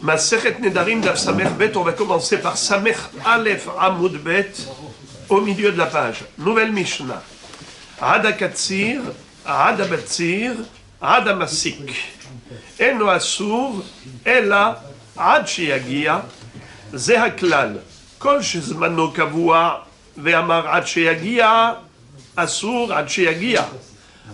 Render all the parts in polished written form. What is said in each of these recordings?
Masechet Nedarim Daf Samer Bet, on va commencer par Samer Aleph Amud Bet, au milieu de la page. Nouvelle Mishnah. Hada Katsir, Hada Batsir, Hada Masik. Eno Asur, Ela, Ad Sheyagia, Ze Haklal. Kol Shezmano Kavua, Ve'amar Ad Sheyagia, Asur Ad Sheyagia.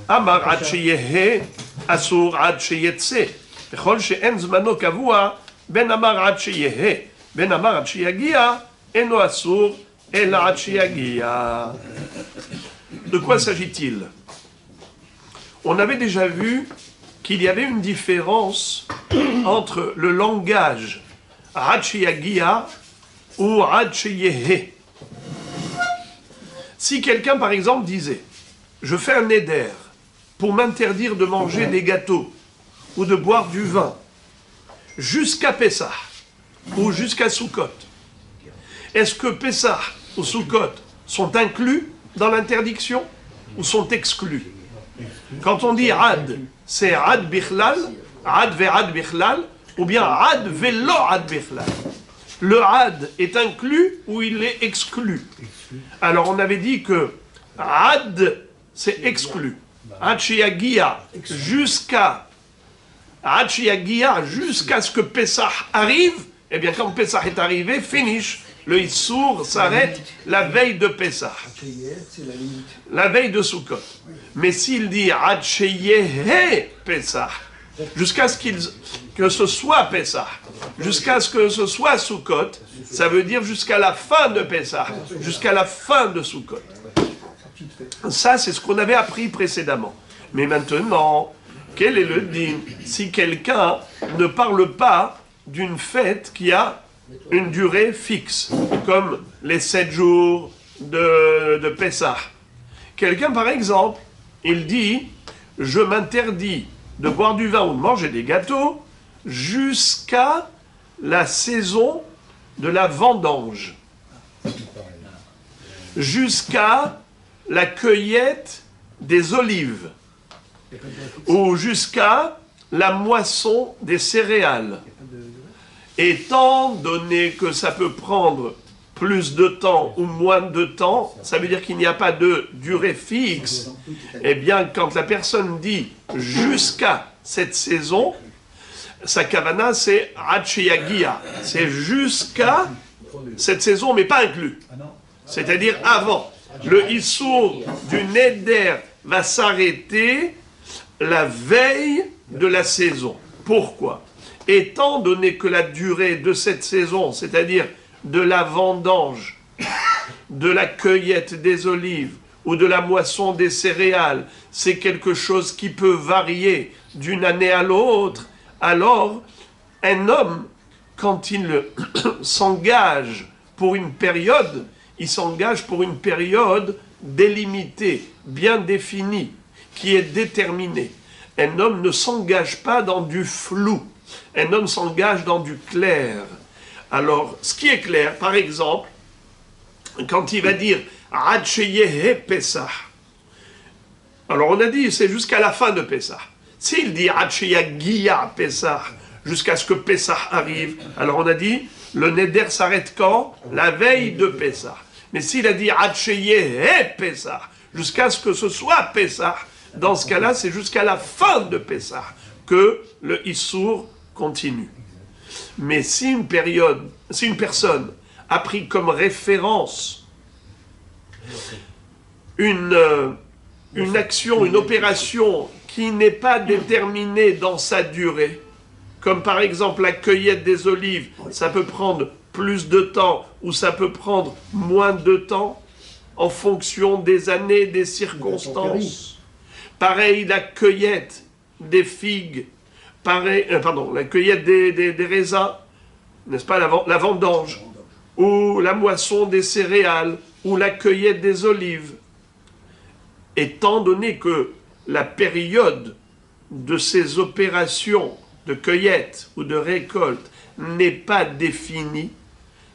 Amar Ad Sheyehe, Asur Ad Sheyetse. וכל שאין זמנו קבוע, בין אמר עד שיהיה, בין אמר עד שיגיע, אינו אסור, אלא עד שיגיע. De quoi s'agit-il? On avait déjà vu qu'il y avait une différence entre le langage עד שיגיע ou עד שיהיה. Si quelqu'un, par exemple, disait « Je fais un neder pour m'interdire de manger des gâteaux, ou de boire du vin, jusqu'à Pessah, ou jusqu'à Sukkot. Est-ce que Pessah ou Sukkot sont inclus dans l'interdiction, ou sont exclus? Quand on dit Ad, c'est Ad Bichlal, Ad ve'Ad Bichlal, ou bien Ad ve'lo Ad Bichlal. Le Ad est inclus ou il est exclu? Alors on avait dit que Ad, c'est exclu. Ad Sheyagia, jusqu'à ce que Pessah arrive, eh bien quand Pessah est arrivé, finish, le Issour s'arrête la veille de Pessah, la veille de Sukkot. Mais s'il dit Ad Sheyehe Pessah, jusqu'à ce que ce soit Pessah, jusqu'à ce que ce soit Sukkot, ça veut dire jusqu'à la fin de Pessah, jusqu'à la fin de Sukkot. Ça, c'est ce qu'on avait appris précédemment. Mais maintenant, quel est le din si quelqu'un ne parle pas d'une fête qui a une durée fixe, comme les 7 jours de Pessah? Quelqu'un, par exemple, il dit « Je m'interdis de boire du vin ou de manger des gâteaux jusqu'à la saison de la vendange, jusqu'à la cueillette des olives, ou jusqu'à la moisson des céréales. Étant donné que ça peut prendre plus de temps ou moins de temps, ça veut dire qu'il n'y a pas de durée fixe. Eh bien, quand la personne dit jusqu'à cette saison, sa kavana c'est Ad Sheyagia, c'est jusqu'à cette saison, mais pas inclus. C'est-à-dire avant. Le Issour du Neder va s'arrêter la veille de la saison. Pourquoi? Étant donné que la durée de cette saison, c'est-à-dire de la vendange, de la cueillette des olives ou de la moisson des céréales, c'est quelque chose qui peut varier d'une année à l'autre, alors un homme, quand il s'engage pour une période, il s'engage pour une période délimitée, bien définie, qui est déterminé. Un homme ne s'engage pas dans du flou. Un homme s'engage dans du clair. Alors, ce qui est clair, par exemple, quand il va dire « Ad sheyehe Pessah », alors on a dit c'est jusqu'à la fin de Pessah. S'il dit « Ad sheyagia Pessah », jusqu'à ce que Pessah arrive, alors on a dit le neder s'arrête quand? La veille de Pessah. Mais s'il a dit « Ad sheyehe Pessah », jusqu'à ce que ce soit Pessah, dans ce cas-là, c'est jusqu'à la fin de Pessah que le Issour continue. Mais si une personne a pris comme référence une action, une opération qui n'est pas déterminée dans sa durée, comme par exemple la cueillette des olives, ça peut prendre plus de temps ou ça peut prendre moins de temps en fonction des années, des circonstances. Pareil, la cueillette des figues, la cueillette des raisins, n'est-ce pas, la vendange, ou la moisson des céréales, ou la cueillette des olives. Étant donné que la période de ces opérations de cueillette ou de récolte n'est pas définie,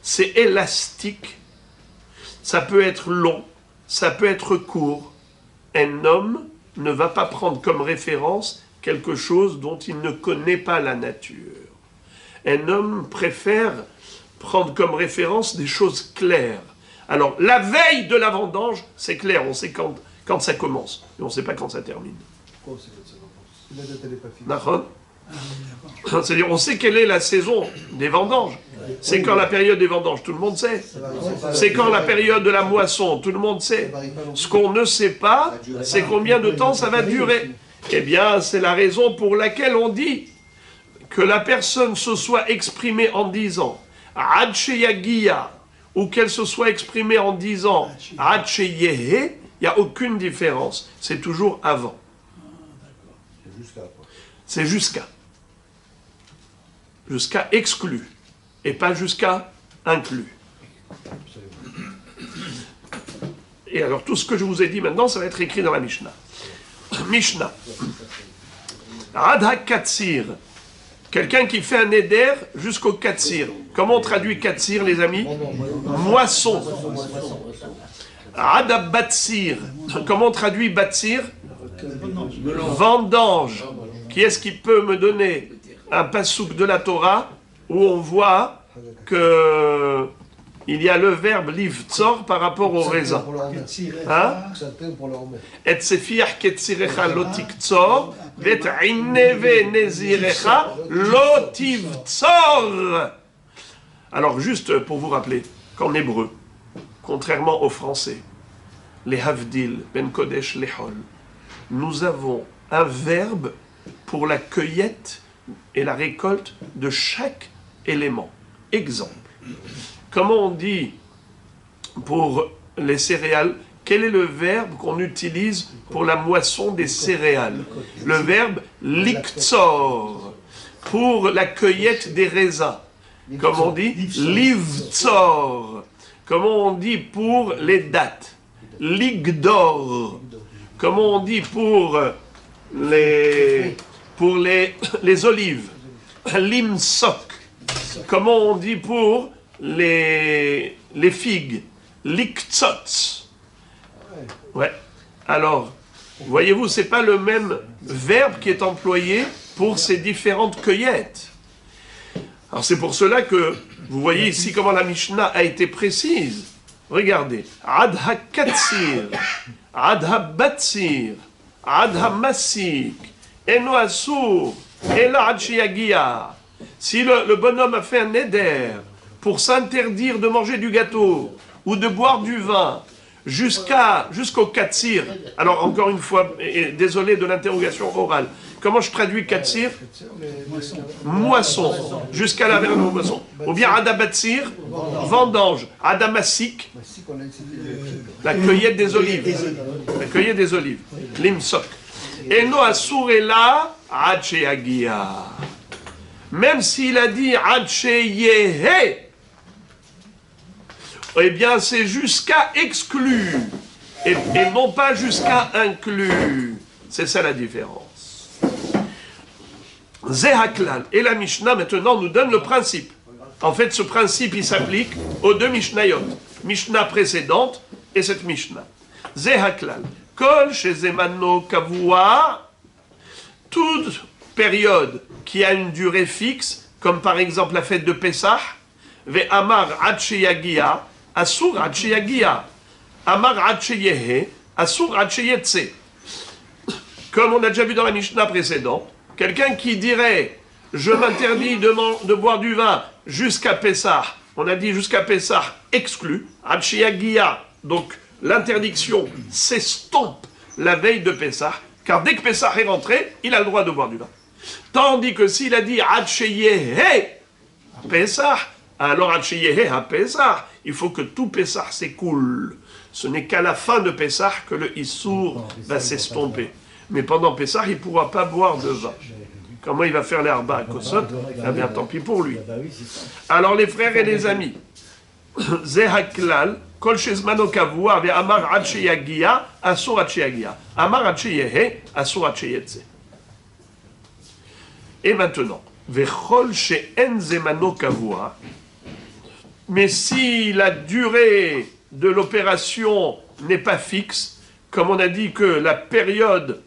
c'est élastique, ça peut être long, ça peut être court. Un homme ne va pas prendre comme référence quelque chose dont il ne connaît pas la nature. un homme préfère prendre comme référence des choses claires. Alors, la veille de la vendange, c'est clair, on sait quand ça commence, mais on ne sait pas quand ça termine. Pourquoi on sait quand ça commence? La date, elle n'est pas finie. D'accord ? C'est-à-dire, on sait quelle est la saison des vendanges. C'est quand la période des vendanges, tout le monde sait. C'est quand la période de la moisson, tout le monde sait. Ce qu'on ne sait pas, c'est combien de temps ça va durer. Eh bien, c'est la raison pour laquelle on dit que la personne se soit exprimée en disant « Ad sheyagia » ou qu'elle se soit exprimée en disant « Ad sheyehe », il n'y a aucune différence. C'est toujours avant. C'est jusqu'à. Jusqu'à exclu. Et pas jusqu'à inclus. Et alors, tout ce que je vous ai dit maintenant, ça va être écrit dans la Mishnah. Mishnah. Adha Katsir. Quelqu'un qui fait un éder jusqu'au Katsir. Comment on traduit Katsir, les amis? Moisson. Adha Batsir. Comment on traduit Batsir? Vendange. Qui est-ce qui peut me donner un passouk de la Torah où on voit que il y a le verbe livtzor par rapport au raisin. Hein? Et sefiach ketzirecha lotiktzor, vet inneve nezirecha lotivtzor. Alors juste pour vous rappeler qu'en hébreu, contrairement au français, les havdil, ben kodesh, lehol, nous avons un verbe pour la cueillette et la récolte de chaque élément. Exemple. Comment on dit pour les céréales? Quel est le verbe qu'on utilise pour la moisson des céréales? Le verbe liktzor. Pour la cueillette des raisins. Comment on dit? Livtzor. Comment on dit pour les dattes? Ligdor. Comment on dit pour les olives? Limsok. Comment on dit pour les figues? Liktzotz. Ouais. Alors, voyez-vous, c'est pas le même verbe qui est employé pour ces différentes cueillettes. Alors c'est pour cela que vous voyez ici comment la Mishnah a été précise. Regardez. Adha katsir, adha batsir, adha masik, eno asur, ela ad sheyagia. Si le bonhomme a fait un éder pour s'interdire de manger du gâteau ou de boire du vin jusqu'au katsir, alors encore une fois, et désolé de l'interrogation orale, comment je traduis katsir? Moisson, jusqu'à la moisson. Ou bien adabatsir, vendange, adamasik, la cueillette des olives. La cueillette des olives, limsok. Eno asurela adcheagia. Même s'il a dit adcheyehe, eh bien c'est jusqu'à exclu, et non pas jusqu'à inclus. C'est ça la différence. Zehaklal. Et la Mishnah maintenant nous donne le principe. En fait, ce principe, il s'applique aux deux Mishnayot. Mishnah précédente et cette Mishnah. Zehaklal. Kol shezemano kavua. Toute période qui a une durée fixe, comme par exemple la fête de Pessah, ve amar ad sheyagia, asur ad sheyagia. Amar ad sheyehe, asur ad sheyetse. Comme on a déjà vu dans la Mishnah précédente, quelqu'un qui dirait « Je m'interdis de boire du vin jusqu'à Pessah », on a dit jusqu'à Pessah exclu, ad sheyagia, donc l'interdiction s'estompe la veille de Pessah, car dès que Pessah est rentré, il a le droit de boire du vin. Tandis que s'il a dit ad sheyehe Pessah, alors ad sheyehe ha Pessah, il faut que tout Pessah s'écoule. Ce n'est qu'à la fin de Pessah que le Issour va s'estomper. Mais pendant Pessah, il ne pourra pas boire de vin. Comment il va faire les Arba à Kosot? Eh bien, tant pis pour lui. Alors, les frères et les amis, Zehaklal, Kol Shezmano Kavua, avec Amar ad sheyagia, Asur ad sheyagia. Amar ad sheyehe, Asur ad sheyetse. Et maintenant, Vechol she'en zemano kavua, mais si la durée de l'opération n'est pas fixe, comme on a dit que la période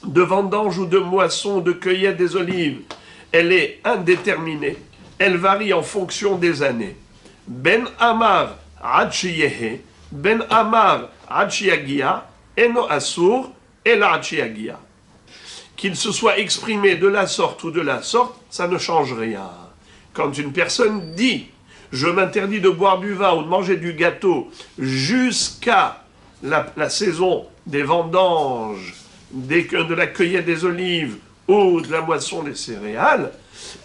de vendange ou de moisson, de cueillette des olives, elle est indéterminée, elle varie en fonction des années. Ben Amar ad sheyehe, Ben Amar ad sheyagia, eno asur, el ad sheyagia. Qu'il se soit exprimé de la sorte ou de la sorte, ça ne change rien. Quand une personne dit « je m'interdis de boire du vin ou de manger du gâteau jusqu'à la saison des vendanges, de la cueillette des olives ou de la moisson des céréales »,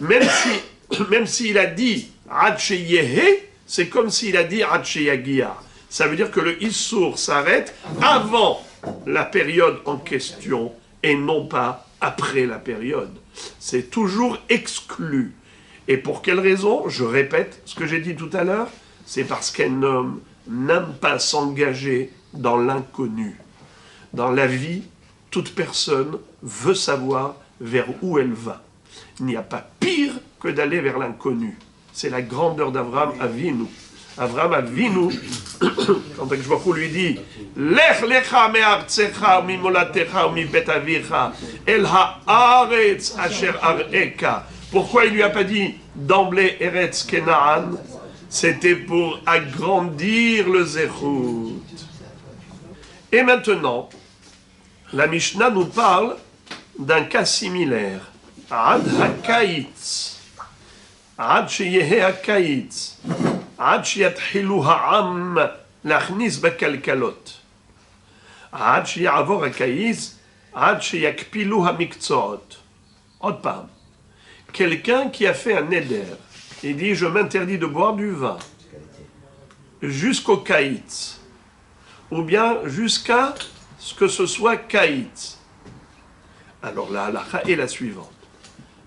même s'il a dit « ad sheyehe », c'est comme s'il a dit « ad sheyagia ». Ça veut dire que le issour s'arrête avant la période en question et non pas après la période. C'est toujours exclu. Et pour quelle raison? Je répète ce que j'ai dit tout à l'heure, c'est parce qu'un homme n'aime pas s'engager dans l'inconnu. Dans la vie, toute personne veut savoir vers où elle va. Il n'y a pas pire que d'aller vers l'inconnu. C'est la grandeur d'Avraham Avinu. Avraham Avinu, quand Akshbachu lui dit « Lech lecha me'artzecha mimolatecha mibet avicha el ha'aretz asher ar'eka » Pourquoi il ne lui a pas dit d'emblée Eretz Kenaan? C'était pour agrandir le Zéhout. Et maintenant, la Mishnah nous parle d'un cas similaire. Ad ha'kaitz. Ad sheyehe ha'kaitz. עד שיתחילו העם להכניס בכלכלות. עד שיעבור הקיץ, עד שיקפילו המקצועות. עוד פעם, quelqu'un qui a fait un neder, il dit je m'interdis de boire du vin jusqu'au kaït, ou bien jusqu'à ce que ce soit kaït. Alors la halakha est la suivante.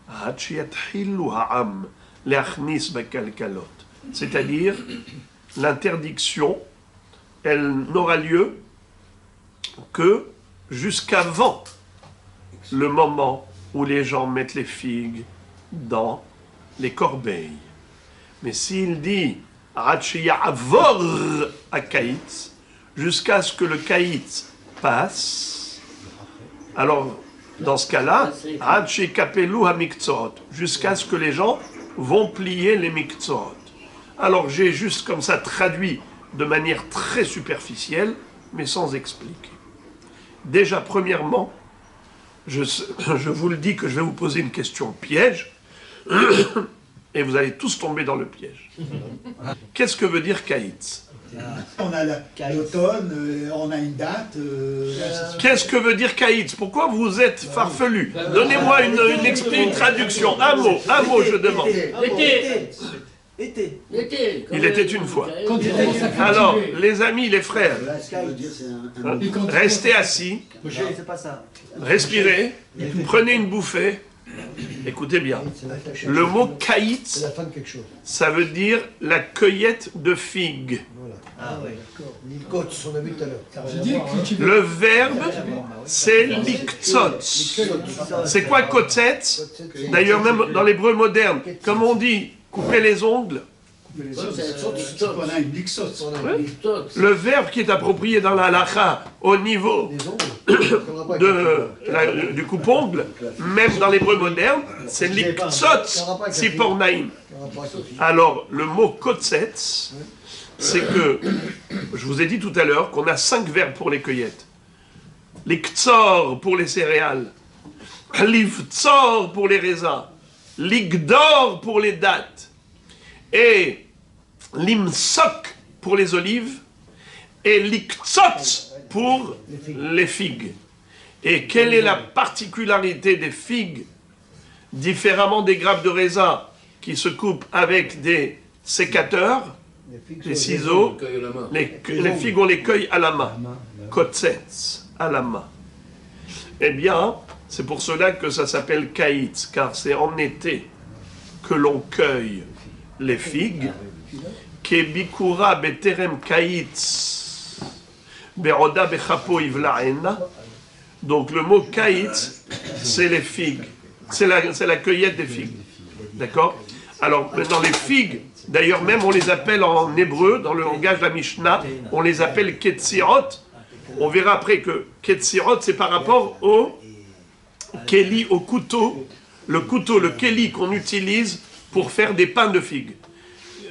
עד שיתחילו העם להכניס בכלכלות. C'est-à-dire, l'interdiction, elle n'aura lieu que jusqu'avant le moment où les gens mettent les figues dans les corbeilles. Mais s'il dit « Ya'avor akaït » jusqu'à ce que le kaït passe, alors dans ce cas-là, « kapelu hamiktsot » jusqu'à ce que les gens vont plier les miktsot. Alors j'ai juste comme ça traduit de manière très superficielle, mais sans expliquer. Déjà, premièrement, je vous le dis que je vais vous poser une question piège, et vous allez tous tomber dans le piège. Qu'est-ce que veut dire kaït? On a l'automne, on a une date. Qu'est-ce que veut dire kaït? Pourquoi vous êtes farfelu? Donnez-moi une traduction, un mot je demande. Été. Il était une fois. Alors, les amis, les frères, restez assis, respirez, prenez une bouffée. Écoutez bien, le mot kaït, ça veut dire la cueillette de figues. Le verbe, c'est liktsot. C'est quoi kotzet? D'ailleurs, même dans l'hébreu moderne, comme on dit, couper les ongles. Le verbe qui est approprié dans la halakha au niveau du coupe-ongle, même dans l'hébreu moderne, c'est liktsot sipornaim. Alors, le mot kotzet, c'est que, je vous ai dit tout à l'heure qu'on a 5 verbes pour les cueillettes. Liktsor pour les céréales, livtsor pour les raisins, ligdor pour les dattes, et limsok pour les olives, et liktsot pour les figues. Et quelle est la particularité des figues, différemment des grappes de raisin qui se coupent avec des sécateurs, des ciseaux? Les figues, on les cueille à la main. Kotzetz, à la main. Eh bien, c'est pour cela que ça s'appelle kaït, car c'est en été que l'on cueille les figues. Kebikura beterem kaït, beroda bechapo ivlaena. Donc le mot kaït, c'est les figues. C'est la cueillette des figues. D'accord? Alors, maintenant, les figues, d'ailleurs, même on les appelle en hébreu, dans le langage de la Mishnah, on les appelle ketzirot. On verra après que ketzirot, c'est par rapport au keli, au couteau le couteau, le keli qu'on utilise pour faire des pains de figues.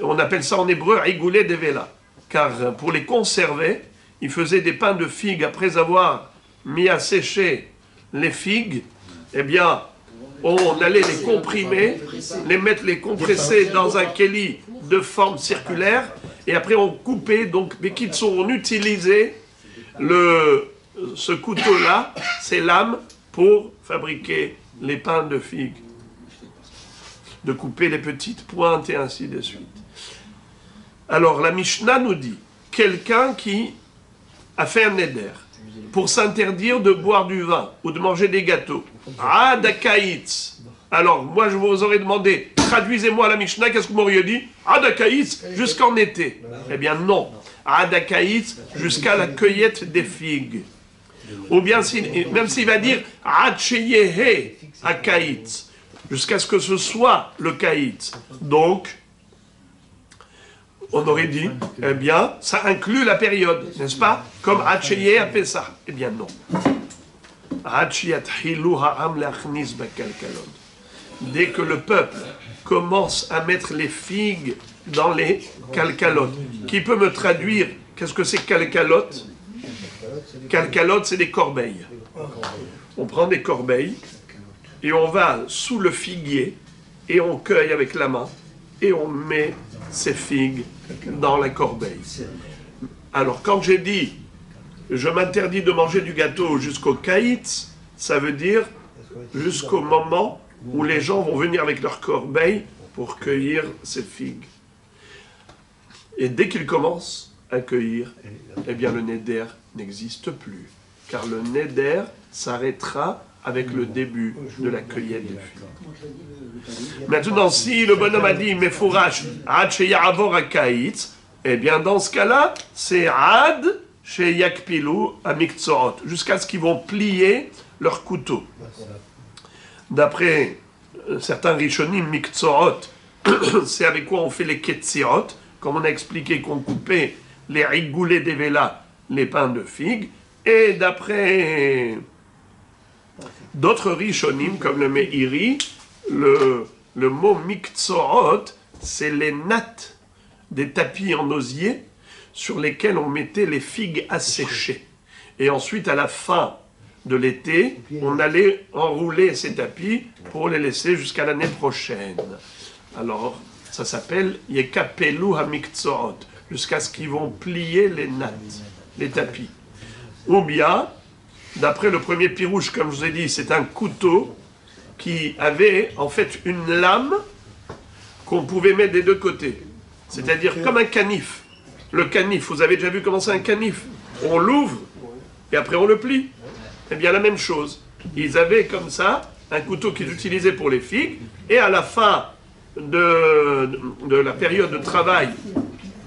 On appelle ça en hébreu igoulet devela. Car pour les conserver, ils faisaient des pains de figues après avoir mis à sécher les figues. Eh bien, on allait les comprimer, les compresser dans un keli de forme circulaire, et après on coupait, donc, on utilisait ce couteau-là, ces lames, pour fabriquer les pains de figues, de couper les petites pointes et ainsi de suite. Alors la Mishnah nous dit, quelqu'un qui a fait un neder pour s'interdire de boire du vin ou de manger des gâteaux, Adakaïtz. Alors moi je vous aurais demandé, traduisez-moi la Mishnah, qu'est-ce que vous m'auriez dit? Adakaïtz jusqu'en été. Eh bien non, Adakaïtz jusqu'à la cueillette des figues. Ou bien même s'il va dire Adcheyehe Akaïtz, jusqu'à ce que ce soit le kaïtz. Donc, on aurait dit, eh bien, ça inclut la période, n'est-ce pas? Comme Adcheye a fait ça. Eh bien, non. Dès que le peuple commence à mettre les figues dans les calcalotes, qui peut me traduire, qu'est-ce que c'est calcalote? Calcalote, c'est des corbeilles. On prend des corbeilles et on va sous le figuier et on cueille avec la main et on met ces figues dans la corbeille. Alors quand j'ai dit je m'interdis de manger du gâteau jusqu'au kaïtz, ça veut dire jusqu'au moment où les gens vont venir avec leur corbeille pour cueillir ces figues. Et dès qu'ils commencent à cueillir, eh bien le neder n'existe plus, car le neder s'arrêtera avec le début de la cueillette des figues. Maintenant, si le bonhomme a dit Mefourash, Ad Sheyavor Akaïtz, eh bien dans ce cas-là, c'est Ad Sheyakpilu Amiktsorot, jusqu'à ce qu'ils vont plier leur couteau. D'après certains Rishonim, Miktsorot, c'est avec quoi on fait les Ketzirot, comme on a expliqué qu'on coupait les rigoulets des vélas, les pains de figues, et d'après d'autres Rishonim, comme le Meiri, le mot Miktsorot, c'est les nattes des tapis en osier sur lesquels on mettait les figues à sécher. Et ensuite, à la fin de l'été, on allait enrouler ces tapis pour les laisser jusqu'à l'année prochaine. Alors, ça s'appelle Yekapelu HaMiktsorot, jusqu'à ce qu'ils vont plier les nattes, les tapis. Ou bien, d'après le premier pirouche, comme je vous ai dit, c'est un couteau qui avait en fait une lame qu'on pouvait mettre des deux côtés. C'est-à-dire comme un canif. Le canif, vous avez déjà vu comment c'est un canif? On l'ouvre et après on le plie. Eh bien la même chose. Ils avaient comme ça un couteau qu'ils utilisaient pour les figues et à la fin de la période de travail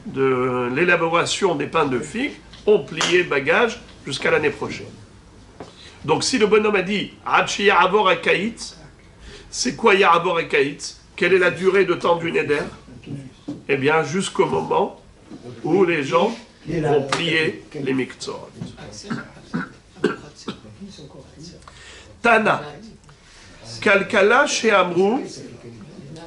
de l'élaboration des pains de figues, on pliait bagage jusqu'à l'année prochaine. Donc si le bonhomme a dit Ad Ya'avor Akaïtz, c'est quoi Ya'avor Akaïtz? Quelle est la durée de temps du neder? Eh bien jusqu'au moment où les gens vont plier les miktzorot. Tana, Kalkala chez Amrou,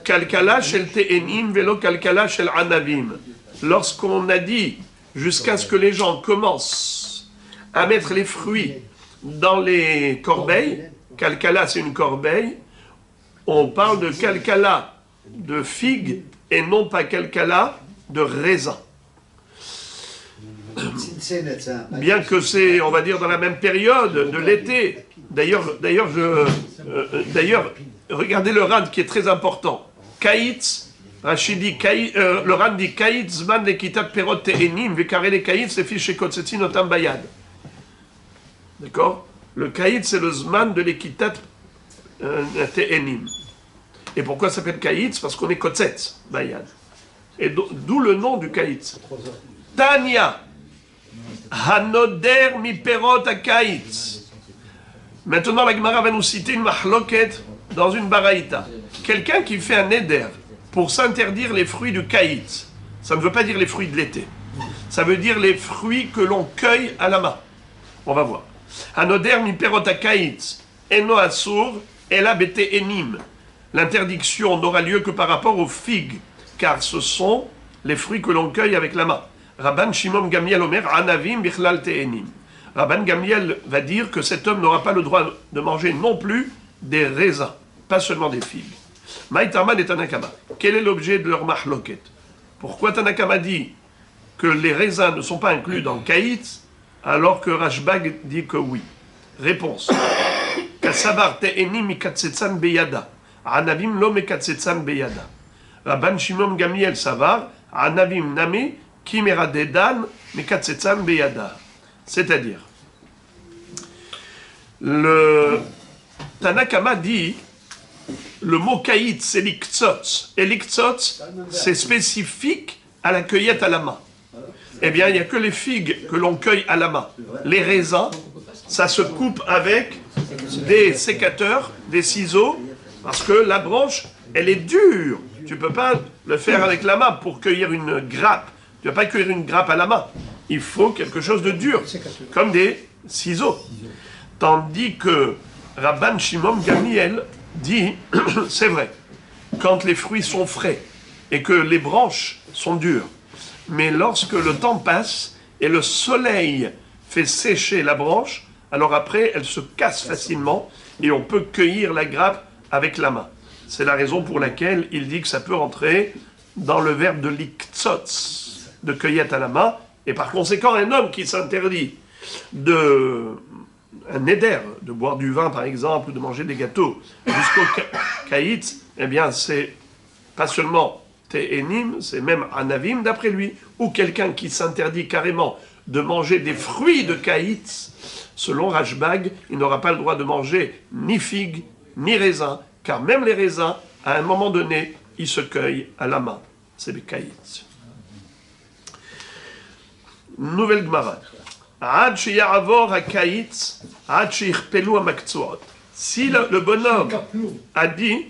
Kalkala chez le Te'enim, Velo Kalkala chez l'Anavim. Lorsqu'on a dit jusqu'à ce que les gens commencent à mettre les fruits dans les corbeilles, Kalkala c'est une corbeille, on parle de Kalkala de figue et non pas Kalkala de raisin. Bien que c'est, on va dire, dans la même période de l'été. D'ailleurs, regardez le Rand qui est très important. Kaïtz, Rachidi, le Rand dit Kaïtz, Zman lekitat perot te'enim, vekare le Kaïtz, le fiche kotzetin otam bayad. D'accord? Le Kaïtz, c'est le Zman de l'équitat te'enim. Et pourquoi ça s'appelle Kaïtz? Parce qu'on est kotzetz, bayad. Et d'où le nom du Kaïtz. Tanya. Hanoder mi perot akaïtz. Maintenant, la Gemara va nous citer une mahloket dans une baraïta. Quelqu'un qui fait un neder pour s'interdire les fruits du kaïtz, ça ne veut pas dire les fruits de l'été. Ça veut dire les fruits que l'on cueille à la main. On va voir. Hanoder mi perot akaïtz. Eno asur Ela bete enim. L'interdiction n'aura lieu que par rapport aux figues, car ce sont les fruits que l'on cueille avec la main. Rabban Shimon Gamliel Omer, Anavim bichlal te'enim. Rabban Gamliel va dire que cet homme n'aura pas le droit de manger non plus des raisins, pas seulement des figues. Maïtaman et Tanakama. Quel est l'objet de leur mahloket? Pourquoi Tanakama dit que les raisins ne sont pas inclus dans le kaït, alors que Rashbag dit que oui? Réponse. Kasavar te'enim mikatsetsan beyada. Anavim lo mekatsetsan beyada. Rabban Shimon Gamliel Savar, Anavim name kimeradedan mekatsetsan beyada. C'est-à-dire, le Tanakama dit, le mot kaït c'est l'iktsotz, et l'iktsotz c'est spécifique à la cueillette à la main. Eh bien, il n'y a que les figues que l'on cueille à la main. Les raisins, ça se coupe avec des sécateurs, des ciseaux, parce que la branche, elle est dure. Tu ne peux pas le faire avec la main pour cueillir une grappe. Tu ne vas pas cueillir une grappe à la main. Il faut quelque chose de dur, comme des ciseaux. Tandis que Rabban Shimon Gamliel dit, c'est vrai, quand les fruits sont frais et que les branches sont dures, mais lorsque le temps passe et le soleil fait sécher la branche, alors après, elle se casse facilement et on peut cueillir la grappe avec la main. C'est la raison pour laquelle il dit que ça peut rentrer dans le verbe de l'iktsotz, de cueillette à la main, et par conséquent, un homme qui s'interdit un éder, de boire du vin par exemple, ou de manger des gâteaux, jusqu'au kaït, eh bien c'est pas seulement te'enim, c'est même anavim d'après lui, ou quelqu'un qui s'interdit carrément de manger des fruits de kaït, selon Rashbag, il n'aura pas le droit de manger ni figues, ni raisins, car même les raisins, à un moment donné, ils se cueillent à la main. C'est le kaït. Nouvelle Gemara. Si le bonhomme a dit,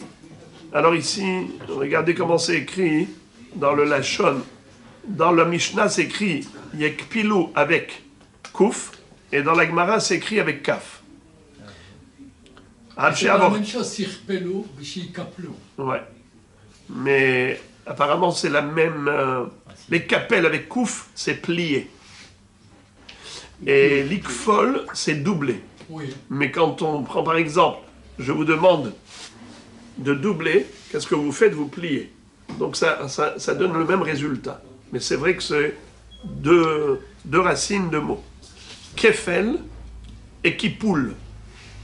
alors ici, regardez comment c'est écrit dans le Lachon, dans le Mishnah c'est écrit Yekpilu avec Kouf, et dans la Gemara c'est écrit avec Kaf. C'est la même chose, Sirpelu, Bishikaplu. Ouais. Mais apparemment c'est la même. Les kapel avec Kouf, c'est plié. Et l'ikfol, c'est doublé. Oui. Mais quand on prend par exemple, je vous demande de doubler, qu'est-ce que vous faites? Vous pliez. Donc ça donne le même résultat. Mais c'est vrai que c'est deux racines de mots. Kefel et kipoul.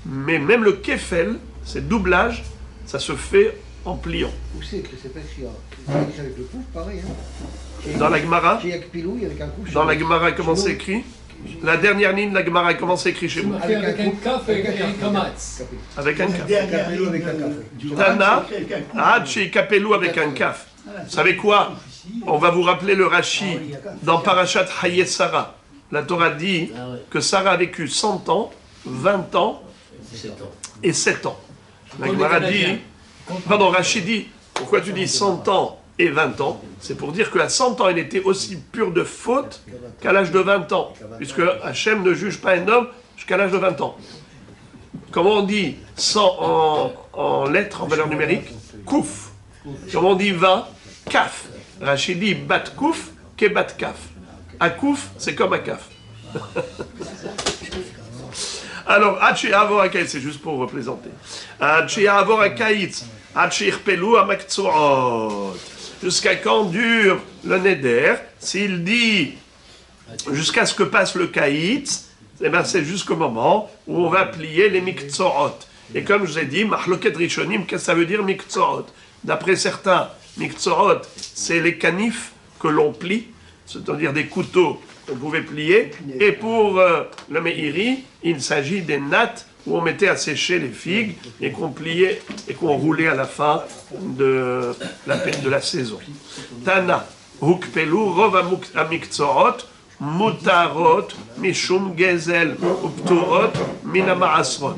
Mais même le kefel, c'est doublage, ça se fait en pliant. Où c'est que c'est pas écrit? C'est écrit avec le couf, pareil. Hein. Dans la Gemara, Chez Yakpilou, il y a avec un couf. dans la Gemara, comment c'est écrit? La dernière ligne de la Gemara, comment c'est écrit chez vous? Avec un kaf et un kamatz. Avec un kaf. Dernière Yakpilou avec un ligne, café. Tana, Hachi Kapelou avec un kaf. Vous savez quoi? On va vous rappeler le Rashi dans Parashat Hayet Sarah. La Torah dit que Sarah a vécu 100 ans, 20 ans et 7 ans. La Gemara dit, pardon, Rashi dit, pourquoi tu dis 100 ans et 20 ans? C'est pour dire qu'à 100 ans, elle était aussi pure de faute qu'à l'âge de 20 ans, puisque Hachem ne juge pas un homme jusqu'à l'âge de 20 ans. Comment on dit 100 en lettres, en valeur numérique? Kouf. Comment on dit 20? Kaf. Rachid dit bat kouf, ke bat kaf. À kouf, c'est comme à kaf. Alors, Hachi Avor Akaït, c'est juste pour représenter. Hachi Avor Akaït, Hachi Irpelu Amaktsouot. Jusqu'à quand dure le neder? S'il dit jusqu'à ce que passe le kaït, eh ben c'est jusqu'au moment où on va plier les miktsorot. Et comme je vous ai dit, mahloket rishonim, qu'est-ce que ça veut dire miktsorot? D'après certains, miktsorot, c'est les canifs que l'on plie, c'est-à-dire des couteaux qu'on pouvait plier. Et pour le meiri, il s'agit des nattes où on mettait à sécher les figues et qu'on pliait et qu'on roulait à la fin de la saison. Tana, hukpelu, rov amiktsorot, mutarot, mishum gezel, upturot, minama asrot.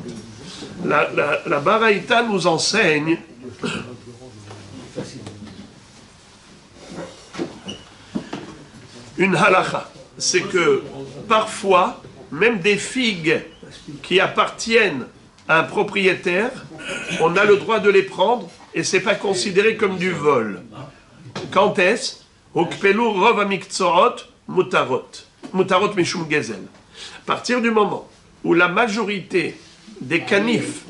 La Baraïta nous enseigne une halakha. C'est que parfois, même des figues qui appartiennent à un propriétaire on a le droit de les prendre et c'est pas considéré comme du vol. Quand est-ce? Ukpelu rov amiktsorot mutarot. Mutarot mishum gezel. À partir du moment où la majorité des canifs,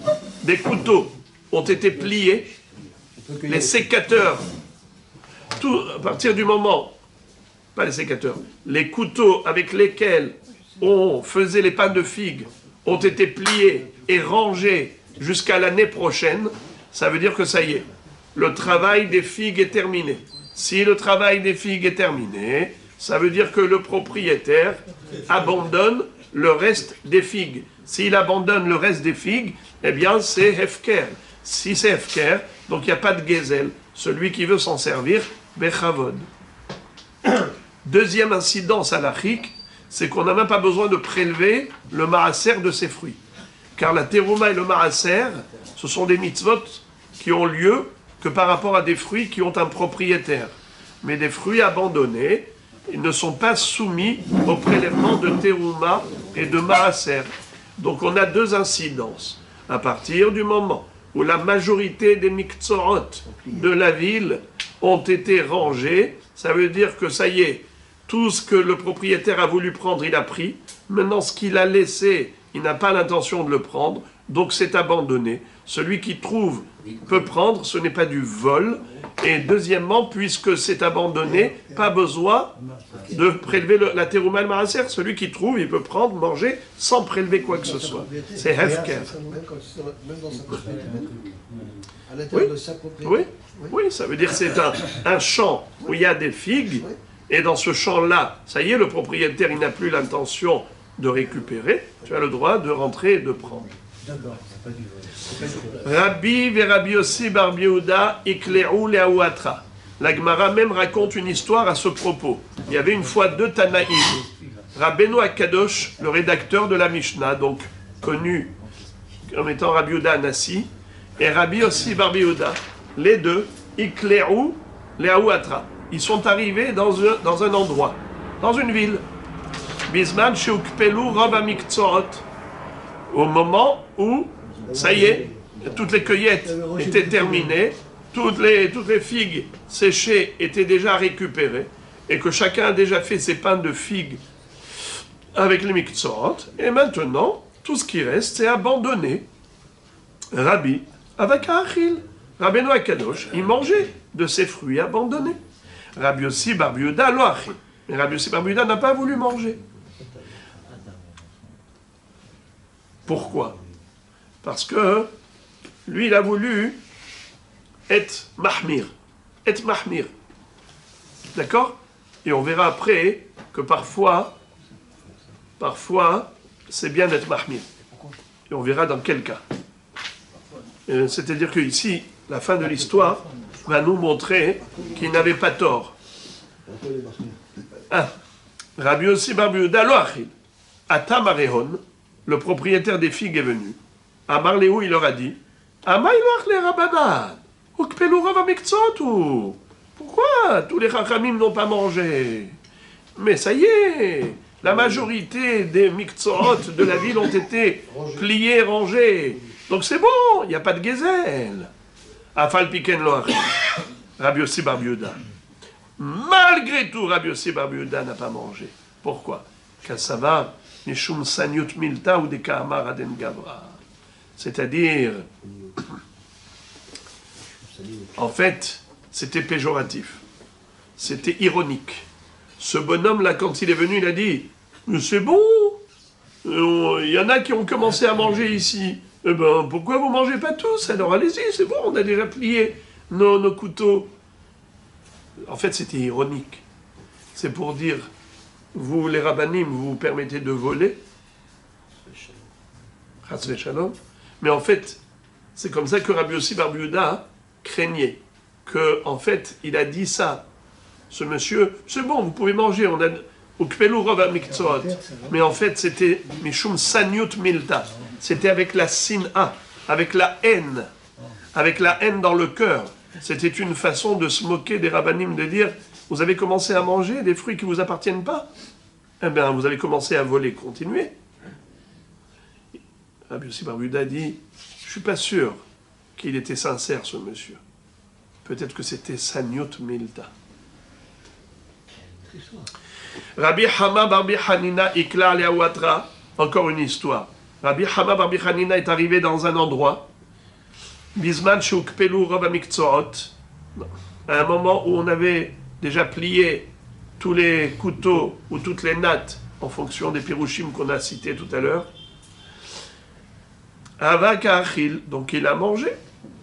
des couteaux, ont été pliés, les sécateurs, tout, à partir du moment, pas les sécateurs, les couteaux avec lesquels on faisait les pains de figues ont été pliés et rangés jusqu'à l'année prochaine, ça veut dire que ça y est, le travail des figues est terminé. Si le travail des figues est terminé, ça veut dire que le propriétaire abandonne le reste des figues. S'il abandonne le reste des figues, eh bien c'est hefker. Si c'est hefker, donc il n'y a pas de gezel. Celui qui veut s'en servir, bechavod. Deuxième incidence halachique, c'est qu'on n'a même pas besoin de prélever le maaser de ses fruits. Car la terouma et le maaser, ce sont des mitzvot qui ont lieu que par rapport à des fruits qui ont un propriétaire. Mais des fruits abandonnés, ils ne sont pas soumis au prélèvement de terouma et de maaser. Donc on a deux incidences. À partir du moment où la majorité des miktzorot de la ville ont été rangés, ça veut dire que ça y est, tout ce que le propriétaire a voulu prendre, il a pris. Maintenant, ce qu'il a laissé, il n'a pas l'intention de le prendre, donc c'est abandonné. Celui qui trouve peut prendre, ce n'est pas du vol. Et deuxièmement, puisque c'est abandonné, pas besoin de prélever la terouma et le maaser. Celui qui trouve, il peut prendre, manger, sans prélever quoi que ce soit. C'est hefker. Même dans sa propriété. À l'intérieur de sa propriété. Oui, ça veut dire que c'est un champ où il y a des figues. Et dans ce champ-là, ça y est, le propriétaire, il n'a plus l'intention de récupérer. Tu as le droit de rentrer et de prendre. Rabbi Rabbi Yossi bar Yehuda ikle'u le'aouatra. La Gemara même raconte une histoire à ce propos. Il y avait une fois deux Tanaïm. Rabbeinu Akadosh, le rédacteur de la Mishnah, donc connu comme étant Rabbi Yehuda Anassi, et Rabbi Yossi bar Yehuda, les deux, ikle'u le'aouatra. Ils sont arrivés dans un endroit, dans une ville. Bisman sheukpelu rov amiktzorot. Au moment où, ça y est, toutes les cueillettes étaient terminées, toutes les figues séchées étaient déjà récupérées, et que chacun a déjà fait ses pains de figues avec les miktzorot, et maintenant, tout ce qui reste, c'est abandonné. Rabbi, avec Achil, Rabbeinu Akadosh, il mangeait de ces fruits abandonnés. Rabbi Yossi bar Yehuda lo achil. Mais Rabbi Yossi bar Yehuda n'a pas voulu manger. Pourquoi? Parce que lui, il a voulu être mahmir. Être mahmir. D'accord? Et on verra après que parfois, c'est bien d'être mahmir. Et on verra dans quel cas. C'est-à-dire que ici, la fin de l'histoire va nous montrer qu'il n'avait pas tort. Rabbi Yossi bar Yehuda lo achil. Atam arehon, le propriétaire des figues est venu. Amar Léou, il leur a dit, Amaïloach les rabanan, ukpelu rov amiktzot. Pourquoi tous les chachamim n'ont pas mangé? Mais ça y est, la majorité des miktzot de la ville ont été pliés, rangés. Donc c'est bon, il n'y a pas de gezel. Afal piken lo achil. Rabbi Yossi bar Yehuda. Malgré tout, Rabbi Yossi bar Yehuda n'a pas mangé. Pourquoi? Kassavar mishum sanyut milta ou de ka'amar aden gavra. C'est-à-dire, en fait, c'était péjoratif. C'était ironique. Ce bonhomme-là, quand il est venu, il a dit « Mais c'est bon, il y en a qui ont commencé à manger ici. Eh ben, pourquoi vous ne mangez pas tous? Alors allez-y, c'est bon, on a déjà plié nos couteaux. » En fait, c'était ironique. C'est pour dire, vous, les rabbanim, vous vous permettez de voler. Chas v'shalom. Mais en fait, c'est comme ça que Rabbi Yossi bar Yehuda craignait. Que, en fait, il a dit ça. Ce monsieur, c'est bon, vous pouvez manger, on a ukpelu rov amiktzot. Mais en fait, c'était mishum sanyut milta. C'était avec la sin'a, avec la haine dans le cœur. C'était une façon de se moquer des rabbanim, de dire, vous avez commencé à manger des fruits qui ne vous appartiennent pas? Eh bien, vous avez commencé à voler, continuez. Rabbi Yossi bar Yehuda dit, je ne suis pas sûr qu'il était sincère, ce monsieur. Peut-être que c'était Sanyut Milta. Rabbi Hama Barbi Hanina Ikla Leawatra, encore une histoire. Rabbi Hama Barbi Hanina est arrivé dans un endroit, Bisman Shukpelu Rav Amiktsoot, à un moment où on avait déjà plié tous les couteaux ou toutes les nattes en fonction des pirouchim qu'on a cités tout à l'heure. Avak Achil, donc il a mangé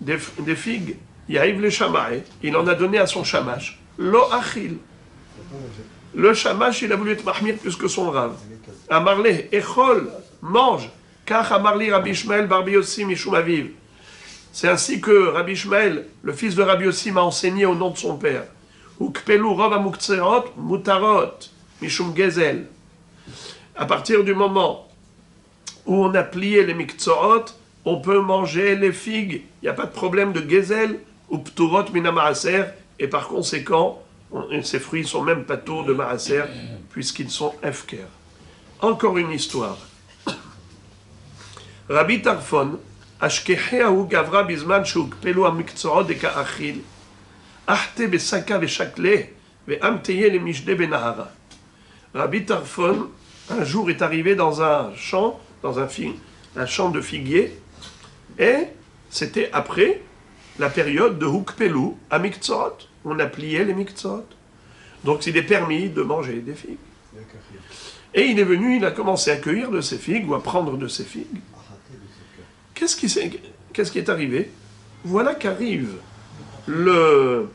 des figues. Yaïv le Shamaï, il en a donné à son shamash. Lo Achil. Le shamash, il a voulu être mahmir plus que son rav. Amarle, Echol, mange. Kach Amarli Rabbi Ishmael Barbi Yossi Mishum Aviv. C'est ainsi que Rabbi Ishmael, le fils de Rabbi Yossi, m'a enseigné au nom de son père. Ukpelu Rov Amuktzerot Mutarot Mishum Gezel. À partir du moment où on a plié les miktzorot, on peut manger les figues. Il n'y a pas de problème de gezel ou pturot mina maaser. Et par conséquent, ces fruits sont même pas tours de maaser, puisqu'ils sont efker. Encore une histoire. Rabbi Tarfon, Ashkeheahu gavra bizman shukpelu amiktzorot deka achil, achte besaka veshakle, ve'amteye le mishde benahara. Rabbi Tarfon, un jour, est arrivé dans un champ, un champ de figuier, et c'était après la période de Hukpelu à Miktzot. On a plié les Miktzot. Donc il est permis de manger des figues. Et il est venu, il a commencé à cueillir de ces figues ou à prendre de ces figues. Qu'est-ce qui est arrivé? Voilà qu'arrive le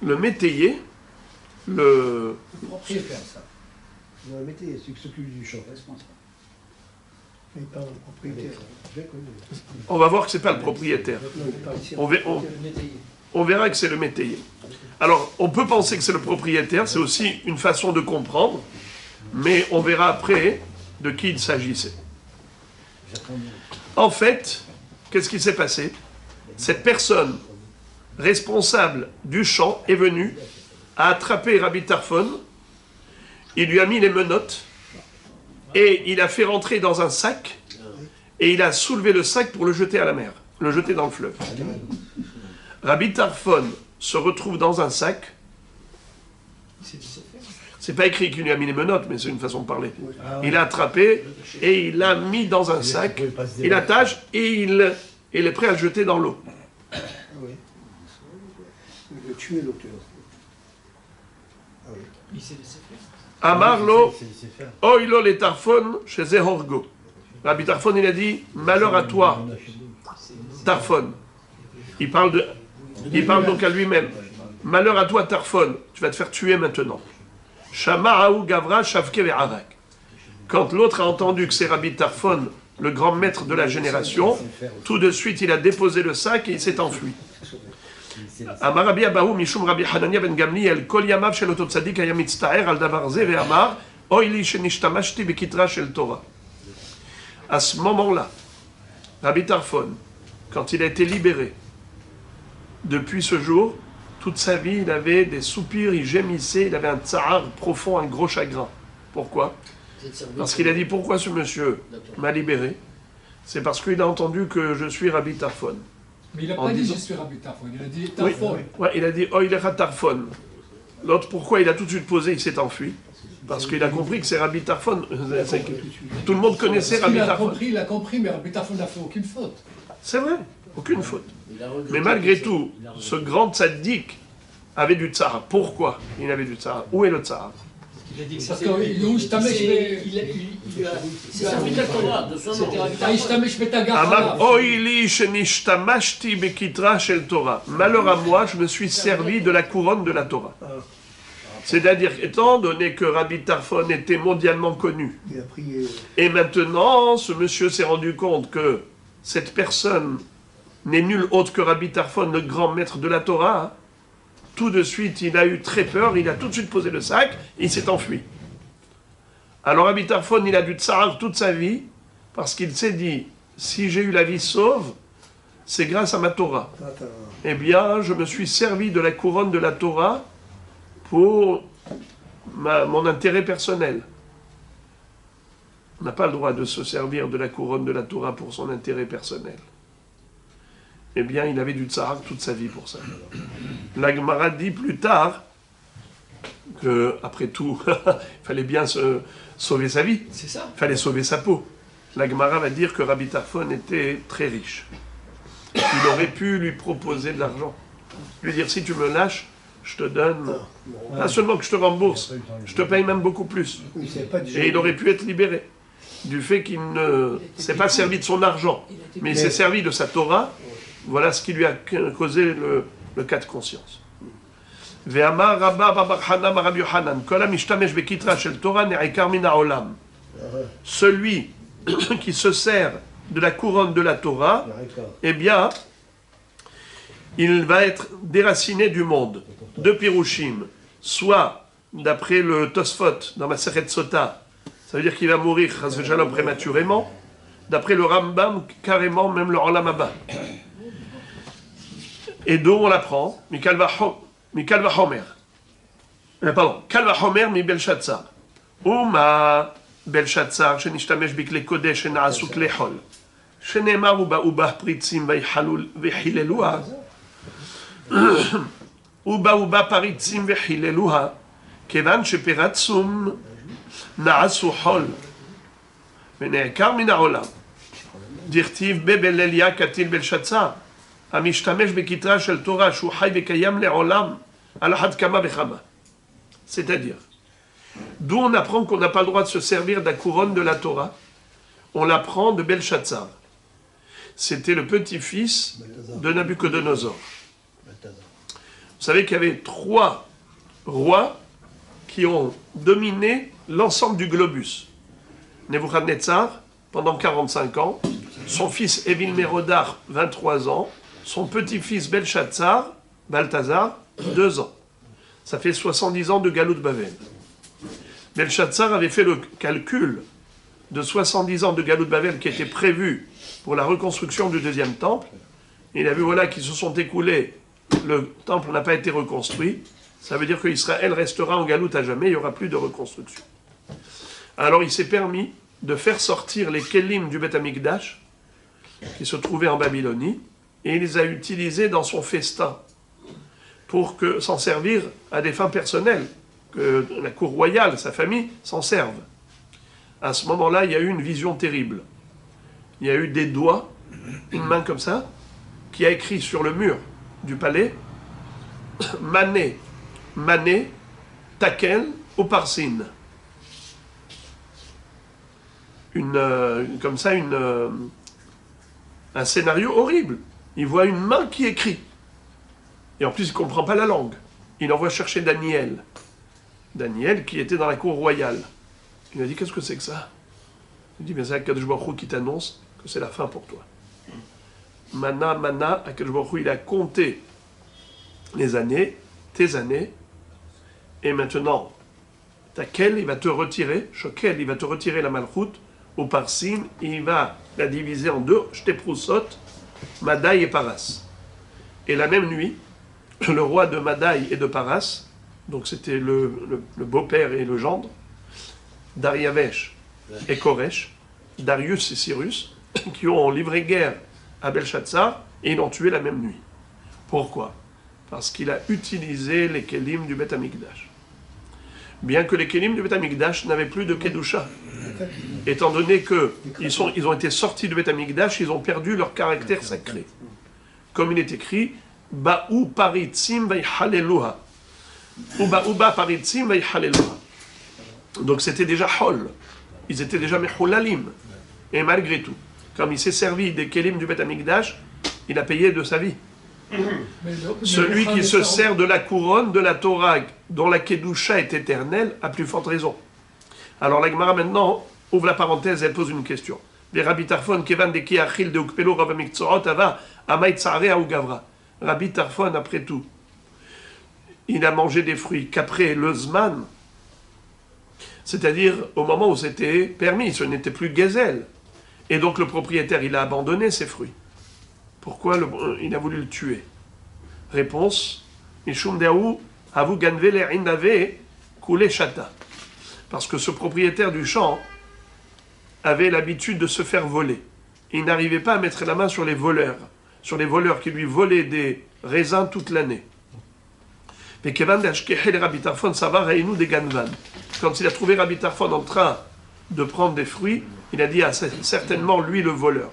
métayer, Le propriétaire, ça. Non, le métier, c'est qui s'occupe du champ. Responsable. Mais pas le propriétaire. Bien connu. on va voir que ce n'est pas le propriétaire. On verra que c'est le métayer. Alors, on peut penser que c'est le propriétaire, c'est aussi une façon de comprendre, mais on verra après de qui il s'agissait. En fait, qu'est-ce qui s'est passé? Cette personne responsable du champ est venue, a attrapé Rabbi Tarfon, il lui a mis les menottes, et il a fait rentrer dans un sac, et il a soulevé le sac pour le jeter à la mer, le jeter dans le fleuve. Rabbi Tarfon se retrouve dans un sac. C'est pas écrit qu'il lui a mis les menottes, mais c'est une façon de parler. Il a attrapé et il l'a mis dans un sac, il attache et il est prêt à le jeter dans l'eau. Ah oui. Il a tué l'auteur. Ah oui. Il s'est laissé faire. Amarlo, oilo le Tarfon chez Zehorgo. Rabbi Tarfon, il a dit, malheur à toi, Tarfon. Il parle donc à lui-même. Malheur à toi, Tarfon, tu vas te faire tuer maintenant. Shama'ahu Gavra Shavke ve'arak. Quand l'autre a entendu que c'est Rabbi Tarfon, le grand maître de la génération, tout de suite il a déposé le sac et il s'est enfui. Amar Rabbi Abahu Mishum Rabbi Hanania ben Gamliel Kol Yamav Shel Oto Tzadik Hayam Mitztaer Al Davar Ze ve'amar Oili Shenishtamashti Bekitra Shel Torah. À ce moment-là, Rabbi Tarfon, quand il a été libéré, depuis ce jour, toute sa vie, il avait des soupirs, il gémissait, il avait un tsahar profond, un gros chagrin. Pourquoi? Parce qu'il a dit, pourquoi ce monsieur m'a libéré? C'est parce qu'il a entendu que je suis Rabbi Tarfon. Mais il n'a pas dit je suis Rabbi Tarfon, il a dit Tarfon. Ouais, il a dit, oh, il est Tarfon. L'autre, pourquoi il a tout de suite posé, il s'est enfui? Parce qu'il a compris que c'est Rabbi Tarfon. Tout le monde connaissait Rabbi Tarfon. Il a compris, mais Rabbi Tarfon n'a fait aucune faute. C'est vrai, aucune faute. Mais malgré tout, ce grand tzaddik avait du tsahar. Pourquoi il avait du tsahar? Où est le tsahar? Parce qu'il s'est servi de la Torah, de son nom. Malheur à moi, je me suis servi de la couronne de la Torah. C'est-à-dire, étant donné que Rabbi Tarfon était mondialement connu, et maintenant, ce monsieur s'est rendu compte que cette personne n'est nul autre que Rabbi Tarfon, le grand maître de la Torah, tout de suite, il a eu très peur, il a tout de suite posé le sac, et il s'est enfui. Alors Rabbi Tarfon, il a dû tsahar toute sa vie, parce qu'il s'est dit, si j'ai eu la vie sauve, c'est grâce à ma Torah. Eh bien, je me suis servi de la couronne de la Torah pour mon intérêt personnel. On n'a pas le droit de se servir de la couronne de la Torah pour son intérêt personnel. eh bien, il avait du tsar toute sa vie pour ça. La Gemara dit plus tard que, après tout, il fallait bien sauver sa vie. C'est ça. Il fallait sauver sa peau. La Gemara va dire que Rabbi Tarfon était très riche. Il aurait pu lui proposer de l'argent. Lui dire, si tu me lâches, je te donne, pas seulement que je te rembourse, je te paye même beaucoup plus. Et il aurait pu être libéré du fait qu'il ne s'est pas servi de son argent, mais il s'est servi de sa Torah. Voilà ce qui lui a causé le cas de conscience. Ve'amar Rabba Bar Hanan Rabbi Yohanan, kol hamishtamesh bekitra shel Torah ne'ikar min ha'olam. Celui qui se sert de la couronne de la Torah, eh bien, il va être déraciné du monde. De Pirushim, soit, d'après le Tosfot, dans Masechet Sota, ça veut dire qu'il va mourir, chas v'shalom, prématurément. D'après le Rambam, carrément, même le Olam Haba. Et d'où on l'apprend? Mikal Vachomer. Pardon, Kal Vachomer mi Belshazzar. Uma Belshazzar, shenishtamesh bikle kodesh, shena'asu kle chol. Shenemar uba pritzim v'hileluha. Uba paritzim v'hileluha. Kevan sheperatzum na'asu chol. ונעקר מן העולם. דכתיב בבלליה כתיל בלשצר, המשתמש בכתרה של תורה שהוא חי וקיים לעולם, על אחת כמה וכמה. C'est-à-dire, d'où on apprend qu'on n'a pas le droit de se servir de la couronne de la Torah, on l'apprend de Belshazzar. C'était le petit-fils de Nabucodonosor. Vous savez qu'il y avait 3 rois qui ont dominé l'ensemble du globus. Nebuchadnezzar, pendant 45 ans, son fils Evil-Mérodach, 23 ans, son petit-fils Belshazzar, Balthazar, 2 ans. Ça fait 70 ans de Galout Bavel. Belshazzar avait fait le calcul de 70 ans de Galout Bavel qui était prévu pour la reconstruction du 2e temple. Il a vu voilà qu'ils se sont écoulés, le temple n'a pas été reconstruit. Ça veut dire qu'Israël restera en Galout à jamais, il n'y aura plus de reconstruction. Alors il s'est permis de faire sortir les kelim du Beth Amikdash, qui se trouvaient en Babylonie, et il les a utilisés dans son festin, pour s'en servir à des fins personnelles, que la cour royale, sa famille, s'en servent. À ce moment-là, il y a eu une vision terrible. Il y a eu des doigts, une main comme ça, qui a écrit sur le mur du palais, Mané, Mané, Takel, Oparsin. Comme ça, un scénario horrible. Il voit une main qui écrit. Et en plus, il ne comprend pas la langue. Il envoie chercher Daniel. Daniel, qui était dans la cour royale. Il lui a dit, qu'est-ce que c'est que ça? Il dit, mais c'est Akadosh Baruch Hu qui t'annonce que c'est la fin pour toi. Mana, Akadosh Baruch Hu, il a compté les années, tes années, et maintenant, Takel, il va te retirer, Shokel, il va te retirer la malchoute, au Parsin, il va la diviser en 2, Shteproussot, Madaï et Paras. Et la même nuit, le roi de Madaï et de Paras, donc c'était le beau-père et le gendre, Dariavesh et Koresh, Darius et Cyrus, qui ont livré guerre à Belshazzar, et ils l'ont tué la même nuit. Pourquoi? Parce qu'il a utilisé les kelim du Beth Amikdash. Bien que les kelim du Beth Amikdash n'avaient plus de kedusha. Étant donné qu'ils ont été sortis du Beth Amikdash, ils ont perdu leur caractère sacré. Comme il est écrit, Ba'u paritzim vayhaleluha. Ou Ba'u paritzim vayhaleluha. Donc c'était déjà hol. Ils étaient déjà mecholalim. Et malgré tout, comme il s'est servi des kelim du Beth Amikdash, il a payé de sa vie. Celui qui se sert de la couronne de la Torah, dont la Kedusha est éternelle, a plus forte raison. Alors la Gemara maintenant ouvre la parenthèse, elle pose une question. Rabbi Tarfon, Kevan de ki achil de ukpelo Rav Miktzorot ava amay tzarea ou gavra. Rabbi Tarfon, après tout, il a mangé des fruits qu'après le Zman, c'est-à-dire au moment où c'était permis, ce n'était plus Gezel. Et donc le propriétaire, il a abandonné ses fruits. Pourquoi il a voulu le tuer? Réponse, Mishum De'ahu avu ganvele inave kule shata. Parce que ce propriétaire du champ avait l'habitude de se faire voler. Il n'arrivait pas à mettre la main sur les voleurs. sur les voleurs qui lui volaient des raisins toute l'année. Mais quand il a trouvé Rabbi Tarfon en train de prendre des fruits, il a dit, c'est certainement lui le voleur.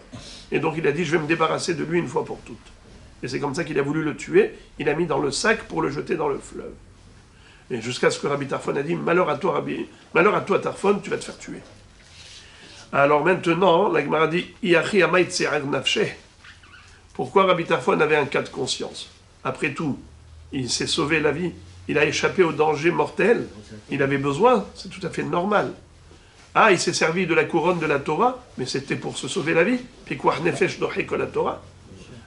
Et donc il a dit, je vais me débarrasser de lui une fois pour toutes. Et c'est comme ça qu'il a voulu le tuer. Il a mis dans le sac pour le jeter dans le fleuve. Et jusqu'à ce que Rabbi Tarfon a dit, malheur à toi Tarfon, tu vas te faire tuer. Alors maintenant, la Gemara dit, pourquoi Rabbi Tarfon avait un cas de conscience? Après tout, il s'est sauvé la vie, il a échappé au danger mortel, il avait besoin, c'est tout à fait normal. Ah, il s'est servi de la couronne de la Torah, mais c'était pour se sauver la vie. Pikuach nefesh doché kol la Torah.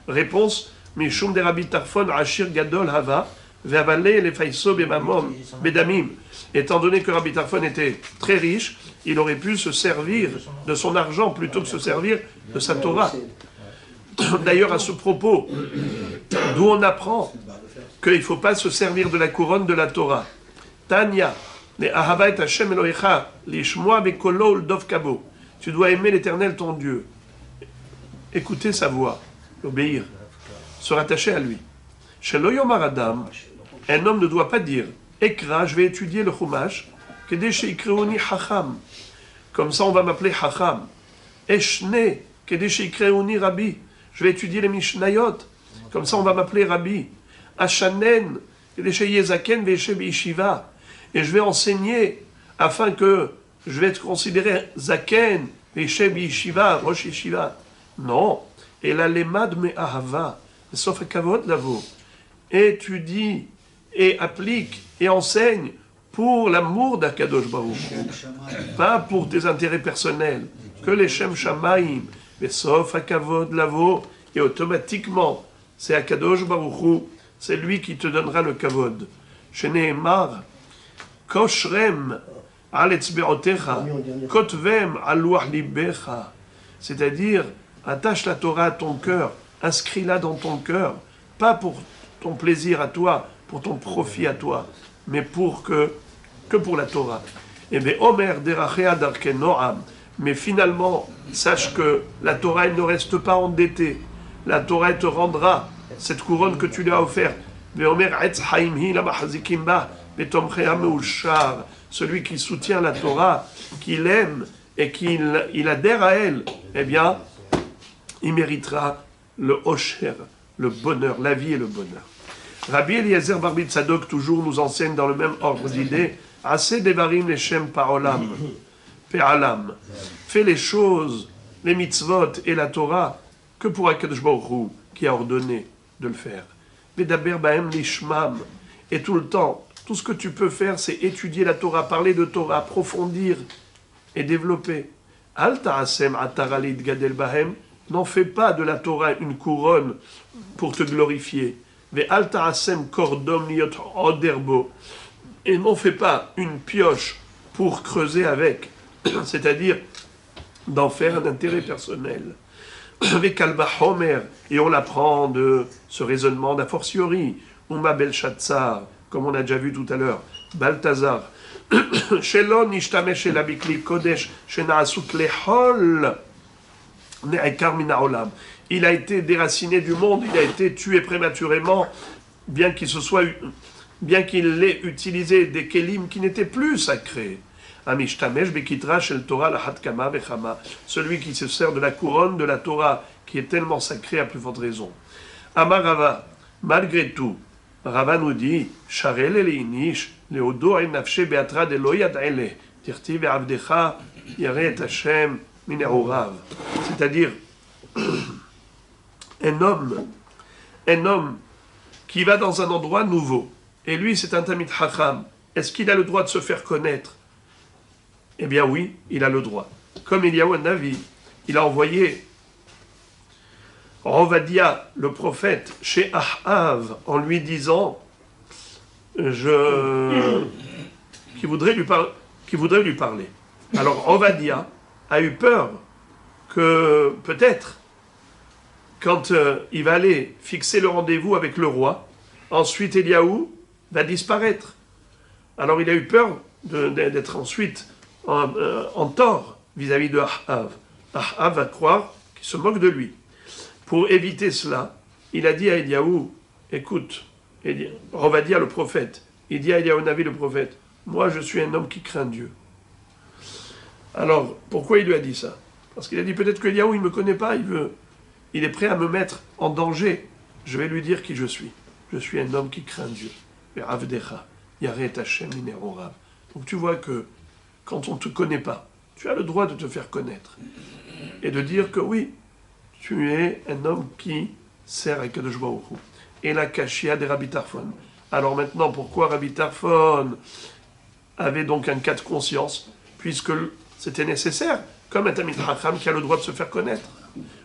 Réponse, Mishum de Rabbi Tarfon ashir gadol hava, ve'avalei lefaiso bemamom bedamim. Étant donné que Rabbi Tarfon était très riche, il aurait pu se servir de son argent plutôt que se servir de sa Torah. D'ailleurs, à ce propos, d'où on apprend qu'il ne faut pas se servir de la couronne de la Torah. Tanya, tu dois aimer l'Éternel ton Dieu, écouter sa voix, l'obéir, se rattacher à lui. Shelo yomar adam, un homme ne doit pas dire Ekra, je vais étudier le Chumash, Kedesh ikreuni Chacham, comme ça on va m'appeler Chacham. Eshne, Kedesh ikreuni Rabbi, je vais étudier les Mishnayot, comme ça on va m'appeler Rabbi. Ashanen, Kedesh yezaken ve'eshe be'yeshiva, et je vais enseigner afin que je vais être considéré Zaken, ve'eshe be'yeshiva, Rosh Yeshiva. Non, et la lemad me ahava, sauf à kavod lavo, étudie et applique et enseigne pour l'amour d'Akadosh Baruch Hu, pas pour tes intérêts personnels, que les Shem Shamaim, mais sauf à Kavod Lavo, et automatiquement, c'est Akadosh Baruch Hu, c'est lui qui te donnera le Kavod. Sheneemar, Koshrem, al etzbeotecha, Kotvem, al luach libecha, c'est-à-dire, attache la Torah à ton cœur, inscris-la dans ton cœur, pas pour ton plaisir à toi, pour ton profit à toi, mais que pour la Torah. Et bien, Omer derachea darken noam, mais finalement, sache que la Torah elle ne reste pas endettée. La Torah elle te rendra cette couronne que tu lui as offerte. Mais Omer etz haimhi la mahazikim ba, betomchea meushar, celui qui soutient la Torah, qui l'aime et qui il adhère à elle, eh bien, il méritera le osher, le bonheur, la vie et le bonheur. Rabbi Eliezer Barbi Tzadok toujours nous enseigne dans le même ordre d'idées, assez devarim leshem parolam, pe'alam, fais les choses, les mitzvot et la Torah, que pour Akadosh Baruch Hu, qui a ordonné de le faire. Vedaber bahem lishmam, et tout le temps, tout ce que tu peux faire, c'est étudier la Torah, parler de Torah, approfondir et développer. Al ta'asem ataralit gadel bahem, n'en fais pas de la Torah une couronne pour te glorifier. Ve'al ta'asem kordom liot oderbo, et n'en fais pas une pioche pour creuser avec, c'est-à-dire d'en faire un intérêt personnel. Ve'kalba homer, et on l'apprend de ce raisonnement d'a fortiori. Uma Belshazzar, comme on a déjà vu tout à l'heure, Balthazar, Shelon ishtamesh el abikli kodesh shenaasut lehol ne'ekar min ha'olam. Il a été déraciné du monde, il a été tué prématurément, bien qu'il ait utilisé des kelim qui n'étaient plus sacrés. Amishtamesh bekitra shel Torah lahat kama vechama, celui qui se sert de la couronne de la Torah, qui est tellement sacrée à plus forte raison. Amar Rava, malgré tout, Rava nous dit, Sharel eleinish, leodo ein nafshe beatra de lo yad'ele, tirti ve'avdecha yare et Hashem min e'orav. C'est-à-dire, un homme qui va dans un endroit nouveau, et lui c'est un Tamid Chacham, est-ce qu'il a le droit de se faire connaître? Eh bien oui, il a le droit. Comme Eliyahu Navi, il a envoyé Ovadia, le prophète, chez Ahav, en lui disant qui voudrait lui parler. Alors Ovadia a eu peur que peut-être, quand il va aller fixer le rendez-vous avec le roi, ensuite Eliyahu va disparaître. Alors il a eu peur d'être ensuite en tort vis-à-vis de Ahav. Ahav va croire qu'il se moque de lui. Pour éviter cela, il a dit à Eliaou, écoute, Ovadia le prophète, il dit à Eliaou Navi le prophète, moi je suis un homme qui craint Dieu. Alors, pourquoi il lui a dit ça? Parce qu'il a dit peut-être que Eliaou, il ne me connaît pas, il est prêt à me mettre en danger. Je vais lui dire qui je suis. Je suis un homme qui craint Dieu. Donc tu vois que quand on ne te connaît pas, tu as le droit de te faire connaître. Et de dire que oui, tu es un homme qui sert à Kadosh Baruch Hu. Et la kashia des Rabbi Tarfon. Alors maintenant, pourquoi Rabbi Tarfon avait donc un cas de conscience? Puisque c'était nécessaire, comme un Talmid Chacham qui a le droit de se faire connaître.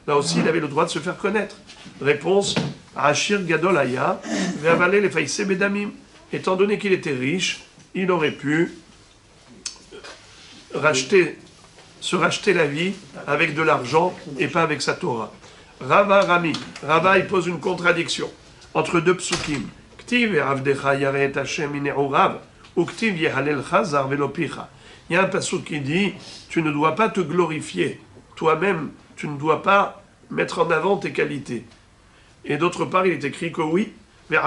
Là aussi, il avait le droit de se faire connaître. Réponse, Ashir Gadol Aya, Ve'avalé les Faïsé Bedamim. Étant donné qu'il était riche, il aurait pu se racheter la vie avec de l'argent et pas avec sa Torah. Rava Rami, Rava il pose une contradiction entre deux psukim. Ktiv Avdecha Yaret Hashem Ine'urav, ou Ktiv Yehalel Chazar Velopicha. Il y a un pasuk qui dit, tu ne dois pas te glorifier. Toi-même, tu ne dois pas mettre en avant tes qualités. Et d'autre part, il est écrit que oui, le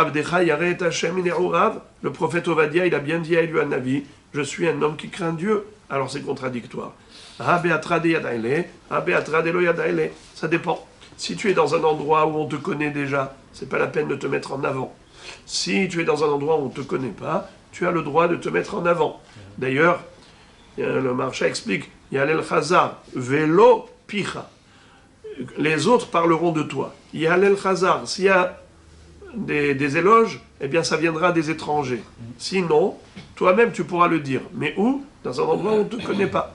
prophète Ovadia, il a bien dit à Eliyahu Navi, je suis un homme qui craint Dieu. Alors c'est contradictoire. Ça dépend. Si tu es dans un endroit où on te connaît déjà, c'est pas la peine de te mettre en avant. Si tu es dans un endroit où on ne te connaît pas, tu as le droit de te mettre en avant. D'ailleurs, le marcha explique, Yalel Chazar, Velo Picha. Les autres parleront de toi. Yalel Chazar, s'il y a des éloges, eh bien ça viendra des étrangers. Sinon, toi-même tu pourras le dire. Mais où? Dans un endroit où on ne te connaît pas.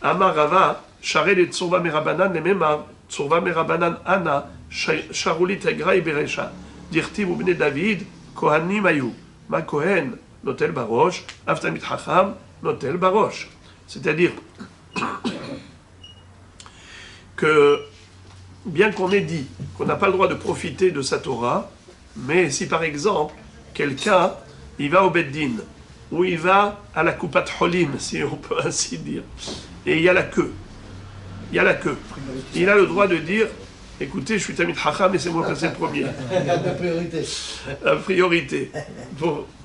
Amar Rava, Charé les Tsurva Merabanan, les Memar, Tsurva Merabanan Ana, Charoulit Egrai Berecha, Dirtiv Ubne David, Kohanim Ayu, Ma Kohen, Notel Barosh, Aftamit Chacham, Notel Barosh. C'est-à-dire que, bien qu'on ait dit qu'on n'a pas le droit de profiter de sa Torah, mais si par exemple, quelqu'un, il va au Beddin, ou il va à la Kupat Holim, si on peut ainsi dire, et il y a la queue, il a le droit de dire, écoutez, je suis Tamid Chacham et c'est moi qui c'est le premier. La priorité. La priorité.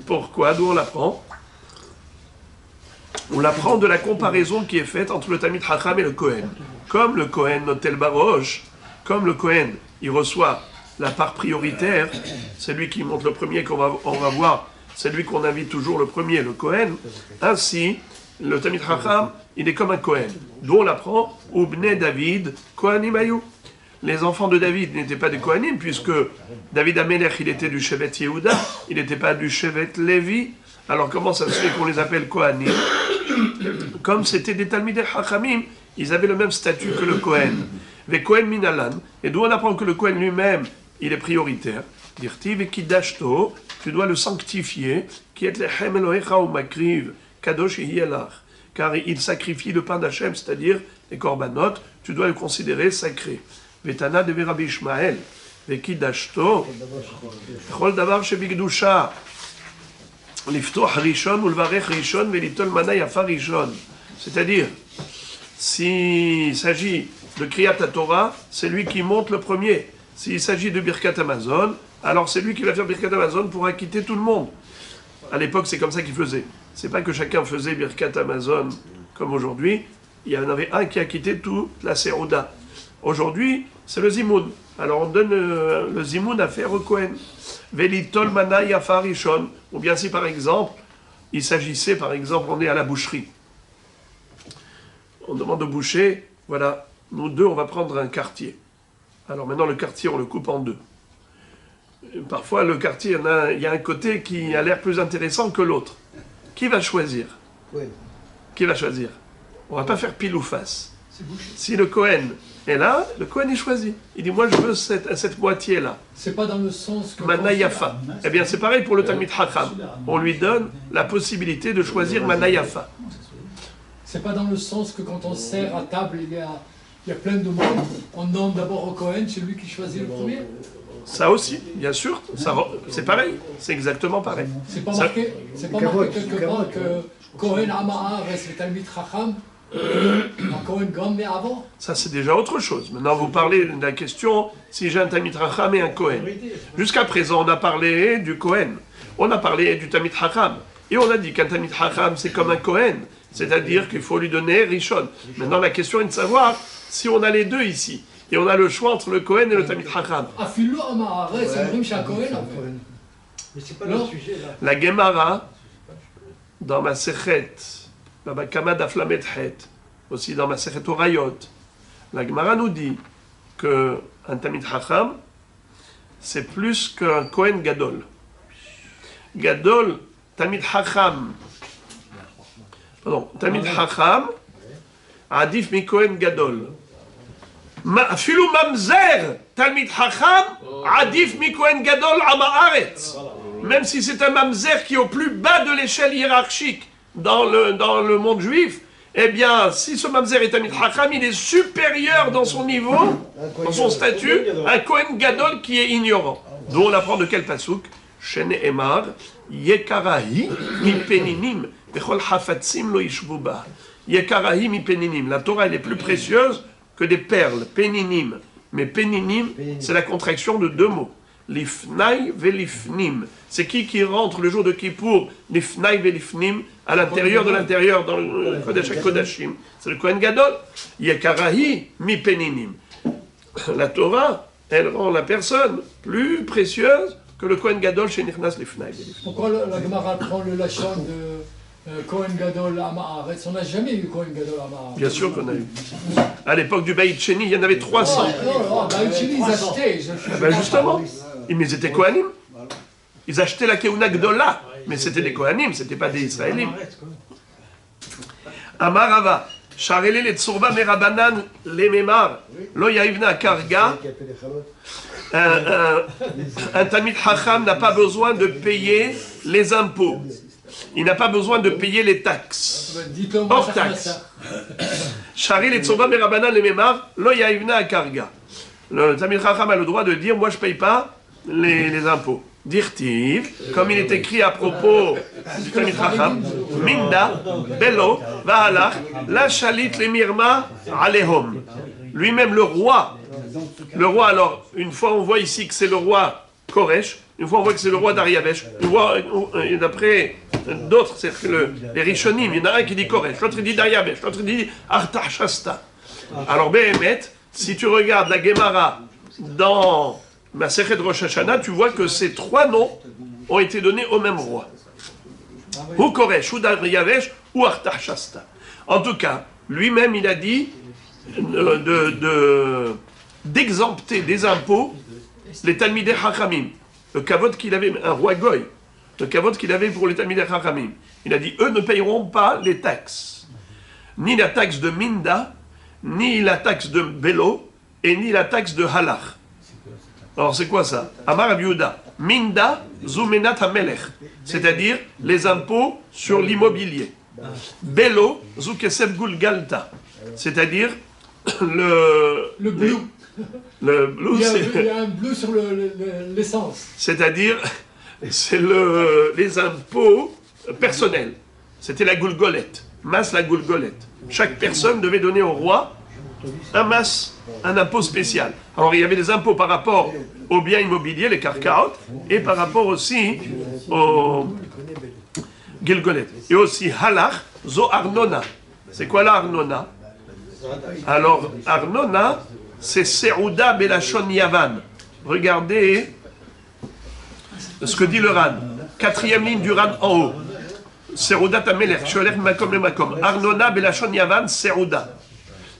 Pourquoi? D'où on l'apprend? On l'apprend de la comparaison qui est faite entre le Talmid Chacham et le Kohen. Comme le Kohen Notel Barosh, comme le Kohen, il reçoit la part prioritaire, c'est lui qui monte le premier qu'on va voir, c'est lui qu'on invite toujours le premier, le Kohen. Ainsi, le Talmid Chacham, il est comme un Kohen. D'où on l'apprend, Ubne David, Kohanim Ayu. Les enfants de David n'étaient pas des Kohanim, puisque David Amelech, il était du Shevet Yehuda, il n'était pas du Shevet Lévi. Alors comment ça se fait qu'on les appelle Kohanim? Comme c'était des Talmidei Chachamim, ils avaient le même statut que le Kohen. Ve Kohen Minalan. Et d'où on apprend que le Kohen lui-même, il est prioritaire. Dirti ve Kidashto, tu dois le sanctifier, qui est lechem Elohecha ou makriv, kadosh yelach. Car il sacrifie le pain d'Hachem, c'est-à-dire les korbanot, tu dois le considérer sacré. Vetana de Rabbi Ishmael, ve Kidashto, chol davar shebigdusha. Liftoch rishon ou levarech rishon velitol mana yafa rishon. C'est-à-dire, s'il s'agit de Kriyat Torah, c'est lui qui monte le premier. S'il s'agit de Birkat Amazon, alors c'est lui qui va faire Birkat Amazon pour acquitter tout le monde. À l'époque, c'est comme ça qu'il faisait. C'est pas que chacun faisait Birkat Amazon comme aujourd'hui. Il y en avait un qui acquittait toute la Serouda. Aujourd'hui, c'est le Zimoun. Alors on donne le Zimoun à faire au Kohen. Velitol mana yafa rishon. Ou bien si par exemple, il s'agissait, par exemple, on est à la boucherie. On demande au boucher, voilà, nous deux, on va prendre un quartier. Alors maintenant, le quartier, on le coupe en deux. Parfois, le quartier, il y a un côté qui a l'air plus intéressant que l'autre. Qui va choisir? Oui. Qui va choisir? On ne va pas faire pile ou face. Si le Kohen est là, le Kohen est choisi. Il dit, moi, je veux cette moitié-là. C'est pas dans le sens que... Manayafa. Eh bien, c'est pareil pour le Talmid Chacham. On lui donne la possibilité de choisir Manayafa. C'est pas dans le sens que quand on sert à table, il y a plein de monde. On nomme d'abord au Kohen, c'est lui qui choisit le premier. Ça aussi, bien sûr, c'est pareil, c'est exactement pareil. C'est pas marqué quelque part que Kohen Amahar et Talmid Chacham, Un Cohen Gadol, mais avant. Ça, c'est déjà autre chose. Maintenant, vous parlez de la question si j'ai un Talmid Chacham et un Cohen. Jusqu'à présent, on a parlé du Cohen. On a parlé du Talmid Chacham. Et on a dit qu'un Talmid Chacham, c'est comme un Cohen. C'est-à-dire qu'il faut lui donner Rishon. Maintenant, la question est de savoir si on a les deux ici. Et on a le choix entre le Cohen et le Talmid Chacham. Afilo Amaharet, c'est vrai chez un Cohen. Mais c'est pas le sujet là. La Gemara, dans ma Sechet, Baba Kama Daflamet Het, aussi dans ma Sechet Orayot, la Gemara nous dit qu'un Talmid Chacham, c'est plus qu'un Kohen Gadol. Gadol, Talmid Chacham, pardon, Talmid Chacham, Adif mi Kohen Gadol. Afilou Mamzer, Talmid Chacham, Adif mi Kohen Gadol Amaaretz. Même si c'est un mamzer qui est au plus bas de l'échelle hiérarchique dans le monde juif, eh bien, si ce mamzer est Talmid Chacham, il est supérieur dans son niveau, dans son statut, à un Kohen Gadol qui est ignorant. D'où on apprend de quel pasouk? Shene Emar, Yekarahi mi peninim, bechol hafatzim lo yishvu ba. Yekarahi mi peninim. La Torah, elle est plus précieuse que des perles, peninim. Mais peninim, c'est la contraction de deux mots. Lifnai velifnim. C'est qui rentre le jour de Kippour, lifnai velifnim, à l'intérieur de l'intérieur, dans le Kodesh HaKodashim. C'est le Kohen Gadol. Yekarahi mi peninim. La Torah, elle rend la personne plus précieuse que le Kohen Gadol chez Nichnas lifnai velifnim. Pourquoi la Gemara prend le lachon de Kohen Gadol Amaaretz? On n'a jamais eu Kohen Gadol Amaaretz. Bien sûr qu'on a eu. À l'époque du Baït Sheni, il y en avait 300. Non, ils achetaient. Justement. Mais ils étaient Kohanim. Ils achetaient la Keuna Gdola. Mais c'était des Kohanim, c'était pas des Israélites. Amarava. Charele le Tsurva Merabanan le Memar. Lo Yaivna Karga. Un Talmid Chacham n'a pas besoin de payer les impôts. Il n'a pas besoin de payer les taxes. Hors taxes. Charele le Tsurva Merabanan le Memar. Lo Yaivna Karga. Le Talmid Chacham a le droit de dire, moi je ne paye pas les impôts. Dirtiv, comme il est écrit à propos du Talmid Chacham, Minda, Belo, Vahalach, la Shalit le Mirma, Alehom. Lui-même le roi, alors, une fois on voit ici que c'est le roi Koresh, une fois on voit que c'est le roi d'Ariavesh, et d'après d'autres, c'est que les Rishonim, il y en a un qui dit Koresh, l'autre dit d'Ariavesh, l'autre dit Artashasta. Alors, Behemet, si tu regardes la Gemara dans Masechet Rosh Hashanah, tu vois que ces trois noms ont été donnés au même roi. Ou Koresh, ou Dariavesh, ou Artashasta. En tout cas, lui-même, il a dit d'exempter des impôts les Talmidei Chachamim. Le kavod qu'il avait, un roi Goy, le kavod qu'il avait pour les Talmidei Chachamim. Il a dit, eux ne payeront pas les taxes. Ni la taxe de Minda, ni la taxe de Bélo, et ni la taxe de Halach. Alors c'est quoi ça? Amar Abiouda, Minda Zumenat HaMelech, c'est-à-dire les impôts sur l'immobilier. Bélo Zukesef Gulgalta, c'est-à-dire le blue. Le blue, il y a un bleu sur l'essence. C'est-à-dire, c'est les impôts personnels. C'était la goulgolette, masse la goulgolette. Chaque personne devait donner au roi un impôt spécial. Alors il y avait des impôts par rapport aux biens immobiliers, les karkaot, et par rapport aussi aux gilgolet. Et aussi halach, zo arnona. C'est quoi la arnona? Alors arnona, c'est Serouda Belachon Yavan. Regardez ce que dit le Ran. Quatrième ligne du Ran en haut. Serouda Tamelech, Sholech Makom le Makom. Arnona Belachon Yavan, Serouda.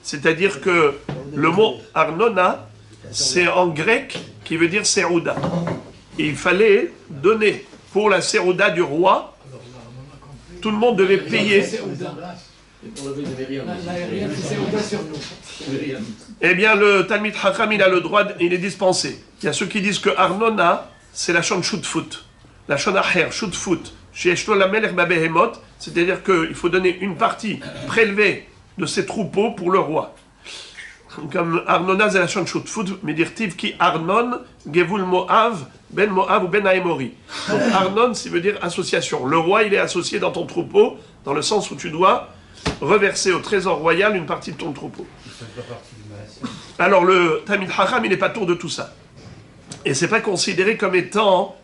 C'est-à-dire que le mot Arnona, c'est en grec qui veut dire Serouda. Et il fallait donner pour la Serouda du roi, tout le monde devait payer. Eh bien, le Talmid Chacham, il a le droit, il est dispensé. Il y a ceux qui disent que Arnona, c'est la chon Shutfut, la chon Acher, Shutfut, chez Eshto la Melech Babehemot, c'est-à-dire qu'il faut donner une partie prélevée de ses troupeaux pour le roi. Comme Arnona, c'est la chon Shutfut, mais dire-t-il qui Arnon, Gevul Moav, Ben Moav ou Ben Aemori. Donc Arnon, ça veut dire association. Le roi, il est associé dans ton troupeau, dans le sens où tu dois reverser au trésor royal une partie de ton troupeau. Alors le Talmid Chacham, il n'est pas tour de tout ça. Et c'est pas considéré comme étant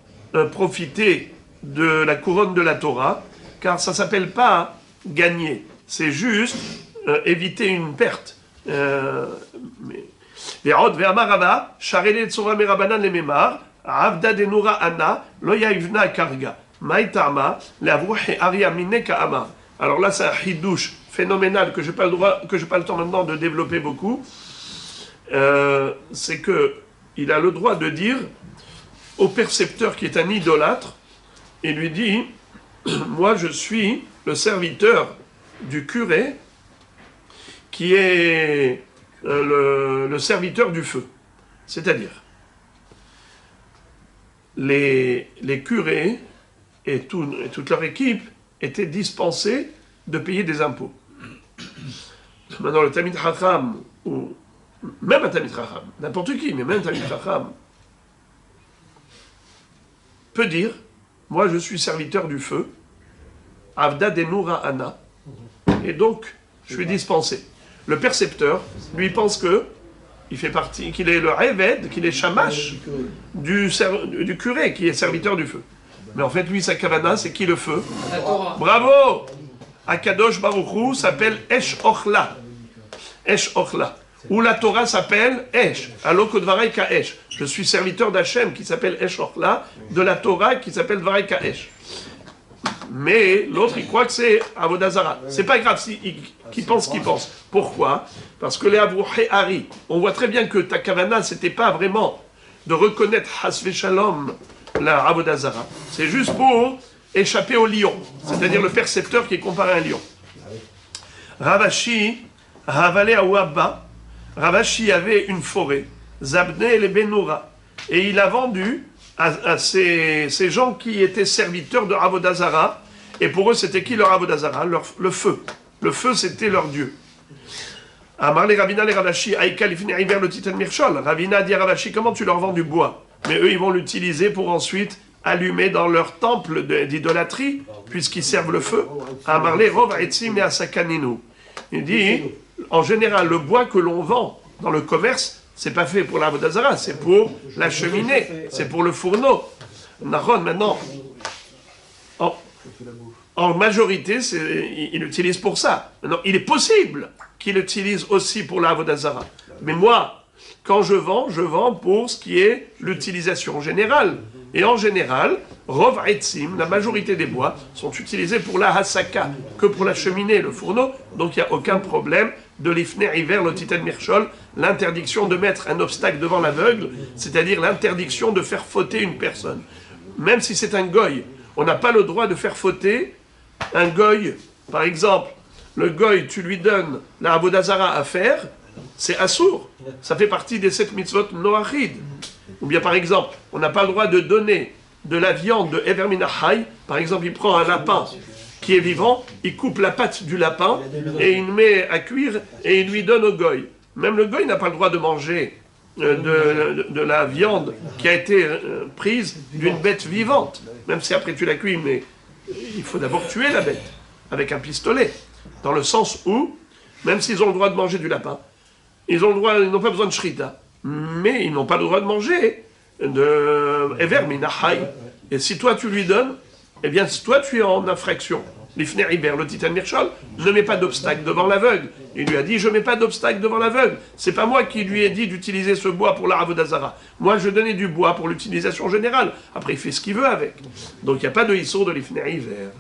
profiter de la couronne de la Torah, car ça s'appelle pas gagner. C'est juste éviter une perte. Ve'od ve'amar Rava, sharele tzora merabanan lememar, avda denura ana, lo yaivna karga, maïtama, le'avru he'aria mineka amar. Alors là, c'est un hidouche phénoménal que je n'ai pas le temps maintenant de développer beaucoup. C'est que il a le droit de dire au percepteur qui est un idolâtre, il lui dit, moi je suis le serviteur du curé qui est le serviteur du feu. C'est-à-dire, les curés et toute leur équipe étaient dispensés de payer des impôts. Maintenant, le Talmid Chacham, ou même un Talmid Chacham, n'importe qui, mais même un Talmid Chacham, peut dire, moi je suis serviteur du feu, Avda Denura Ana, et donc je suis dispensé. Le percepteur, lui, pense que il fait partie, qu'il est le Réved, qu'il est Shamash du curé, qui est serviteur du feu. Mais en fait, lui, sa kavana, c'est qui le feu? Bravo! Akadosh Baruch Hu s'appelle Esh Ochla. Esh Ochla. Ou la Torah s'appelle Esh. Alok Dvarai Kaesh. Je suis serviteur d'Hachem qui s'appelle Esh Ochla, de la Torah qui s'appelle Dvarai Kaesh. Mais l'autre, il croit que c'est Avodazara. C'est pas grave qui pense qu'il pense. Pourquoi? Parce que les Avru He'ari, on voit très bien que ta kavana, c'était pas vraiment de reconnaître Hasve Shalom, la Avodazara. C'est juste pour échapper au lion, c'est-à-dire le percepteur qui est comparé à un lion. Ravashi, Havale Awabba, Ravashi avait une forêt, Zabne et les Benoura, et il a vendu à ces gens qui étaient serviteurs de Avodazara, et pour eux c'était qui leur Avodazara? Le feu. Le feu c'était leur dieu. Amar les Ravina les Ravashi, Aïka l'ifni hiver le titan mirchol. Ravina dit à Ravashi, comment tu leur vends du bois? Mais eux ils vont l'utiliser pour ensuite allumer dans leur temple d'idolâtrie, puisqu'ils servent le feu. Amar les Rov Etzim et Asakaninu. Il dit, en général, le bois que l'on vend dans le commerce, c'est pas fait pour la Avodazara, c'est pour la cheminée, c'est pour le fourneau. Nahon, maintenant, en majorité, il l'utilise pour ça. Maintenant, il est possible qu'il l'utilise aussi pour la Avodazara. Mais moi, quand je vends pour ce qui est l'utilisation générale. Et en général, Rov Etzim, la majorité des bois, sont utilisés pour la Hasaka, que pour la cheminée, le fourneau. Donc il n'y a aucun problème de l'ifner hiver, le titan mirchol, l'interdiction de mettre un obstacle devant l'aveugle, c'est-à-dire l'interdiction de faire fauter une personne. Même si c'est un goy, on n'a pas le droit de faire fauter un goy. Par exemple, le goy, tu lui donnes la Avodazara à faire, c'est assour. Ça fait partie des 7 mitzvot noachid. Ou bien par exemple, on n'a pas le droit de donner de la viande de Ever Minachai. Par exemple, il prend un lapin qui est vivant, il coupe la patte du lapin et il met à cuire et il lui donne au goy. Même le goy n'a pas le droit de manger de la viande qui a été prise d'une bête vivante. Même si après tu la cuis, mais il faut d'abord tuer la bête avec un pistolet. Dans le sens où, même s'ils ont le droit de manger du lapin, ils n'ont pas besoin de shrita, mais ils n'ont pas le droit de manger de Ever Minachai. Et si toi tu lui donnes, eh bien toi tu es en infraction. L'ifner hiver, le titan mirchol, ne met pas d'obstacle devant l'aveugle. Il lui a dit, je ne mets pas d'obstacle devant l'aveugle. C'est pas moi qui lui ai dit d'utiliser ce bois pour la Avodazara. Moi, je donnais du bois pour l'utilisation générale. Après, il fait ce qu'il veut avec. Donc, il n'y a pas de issour de l'ifner hiver.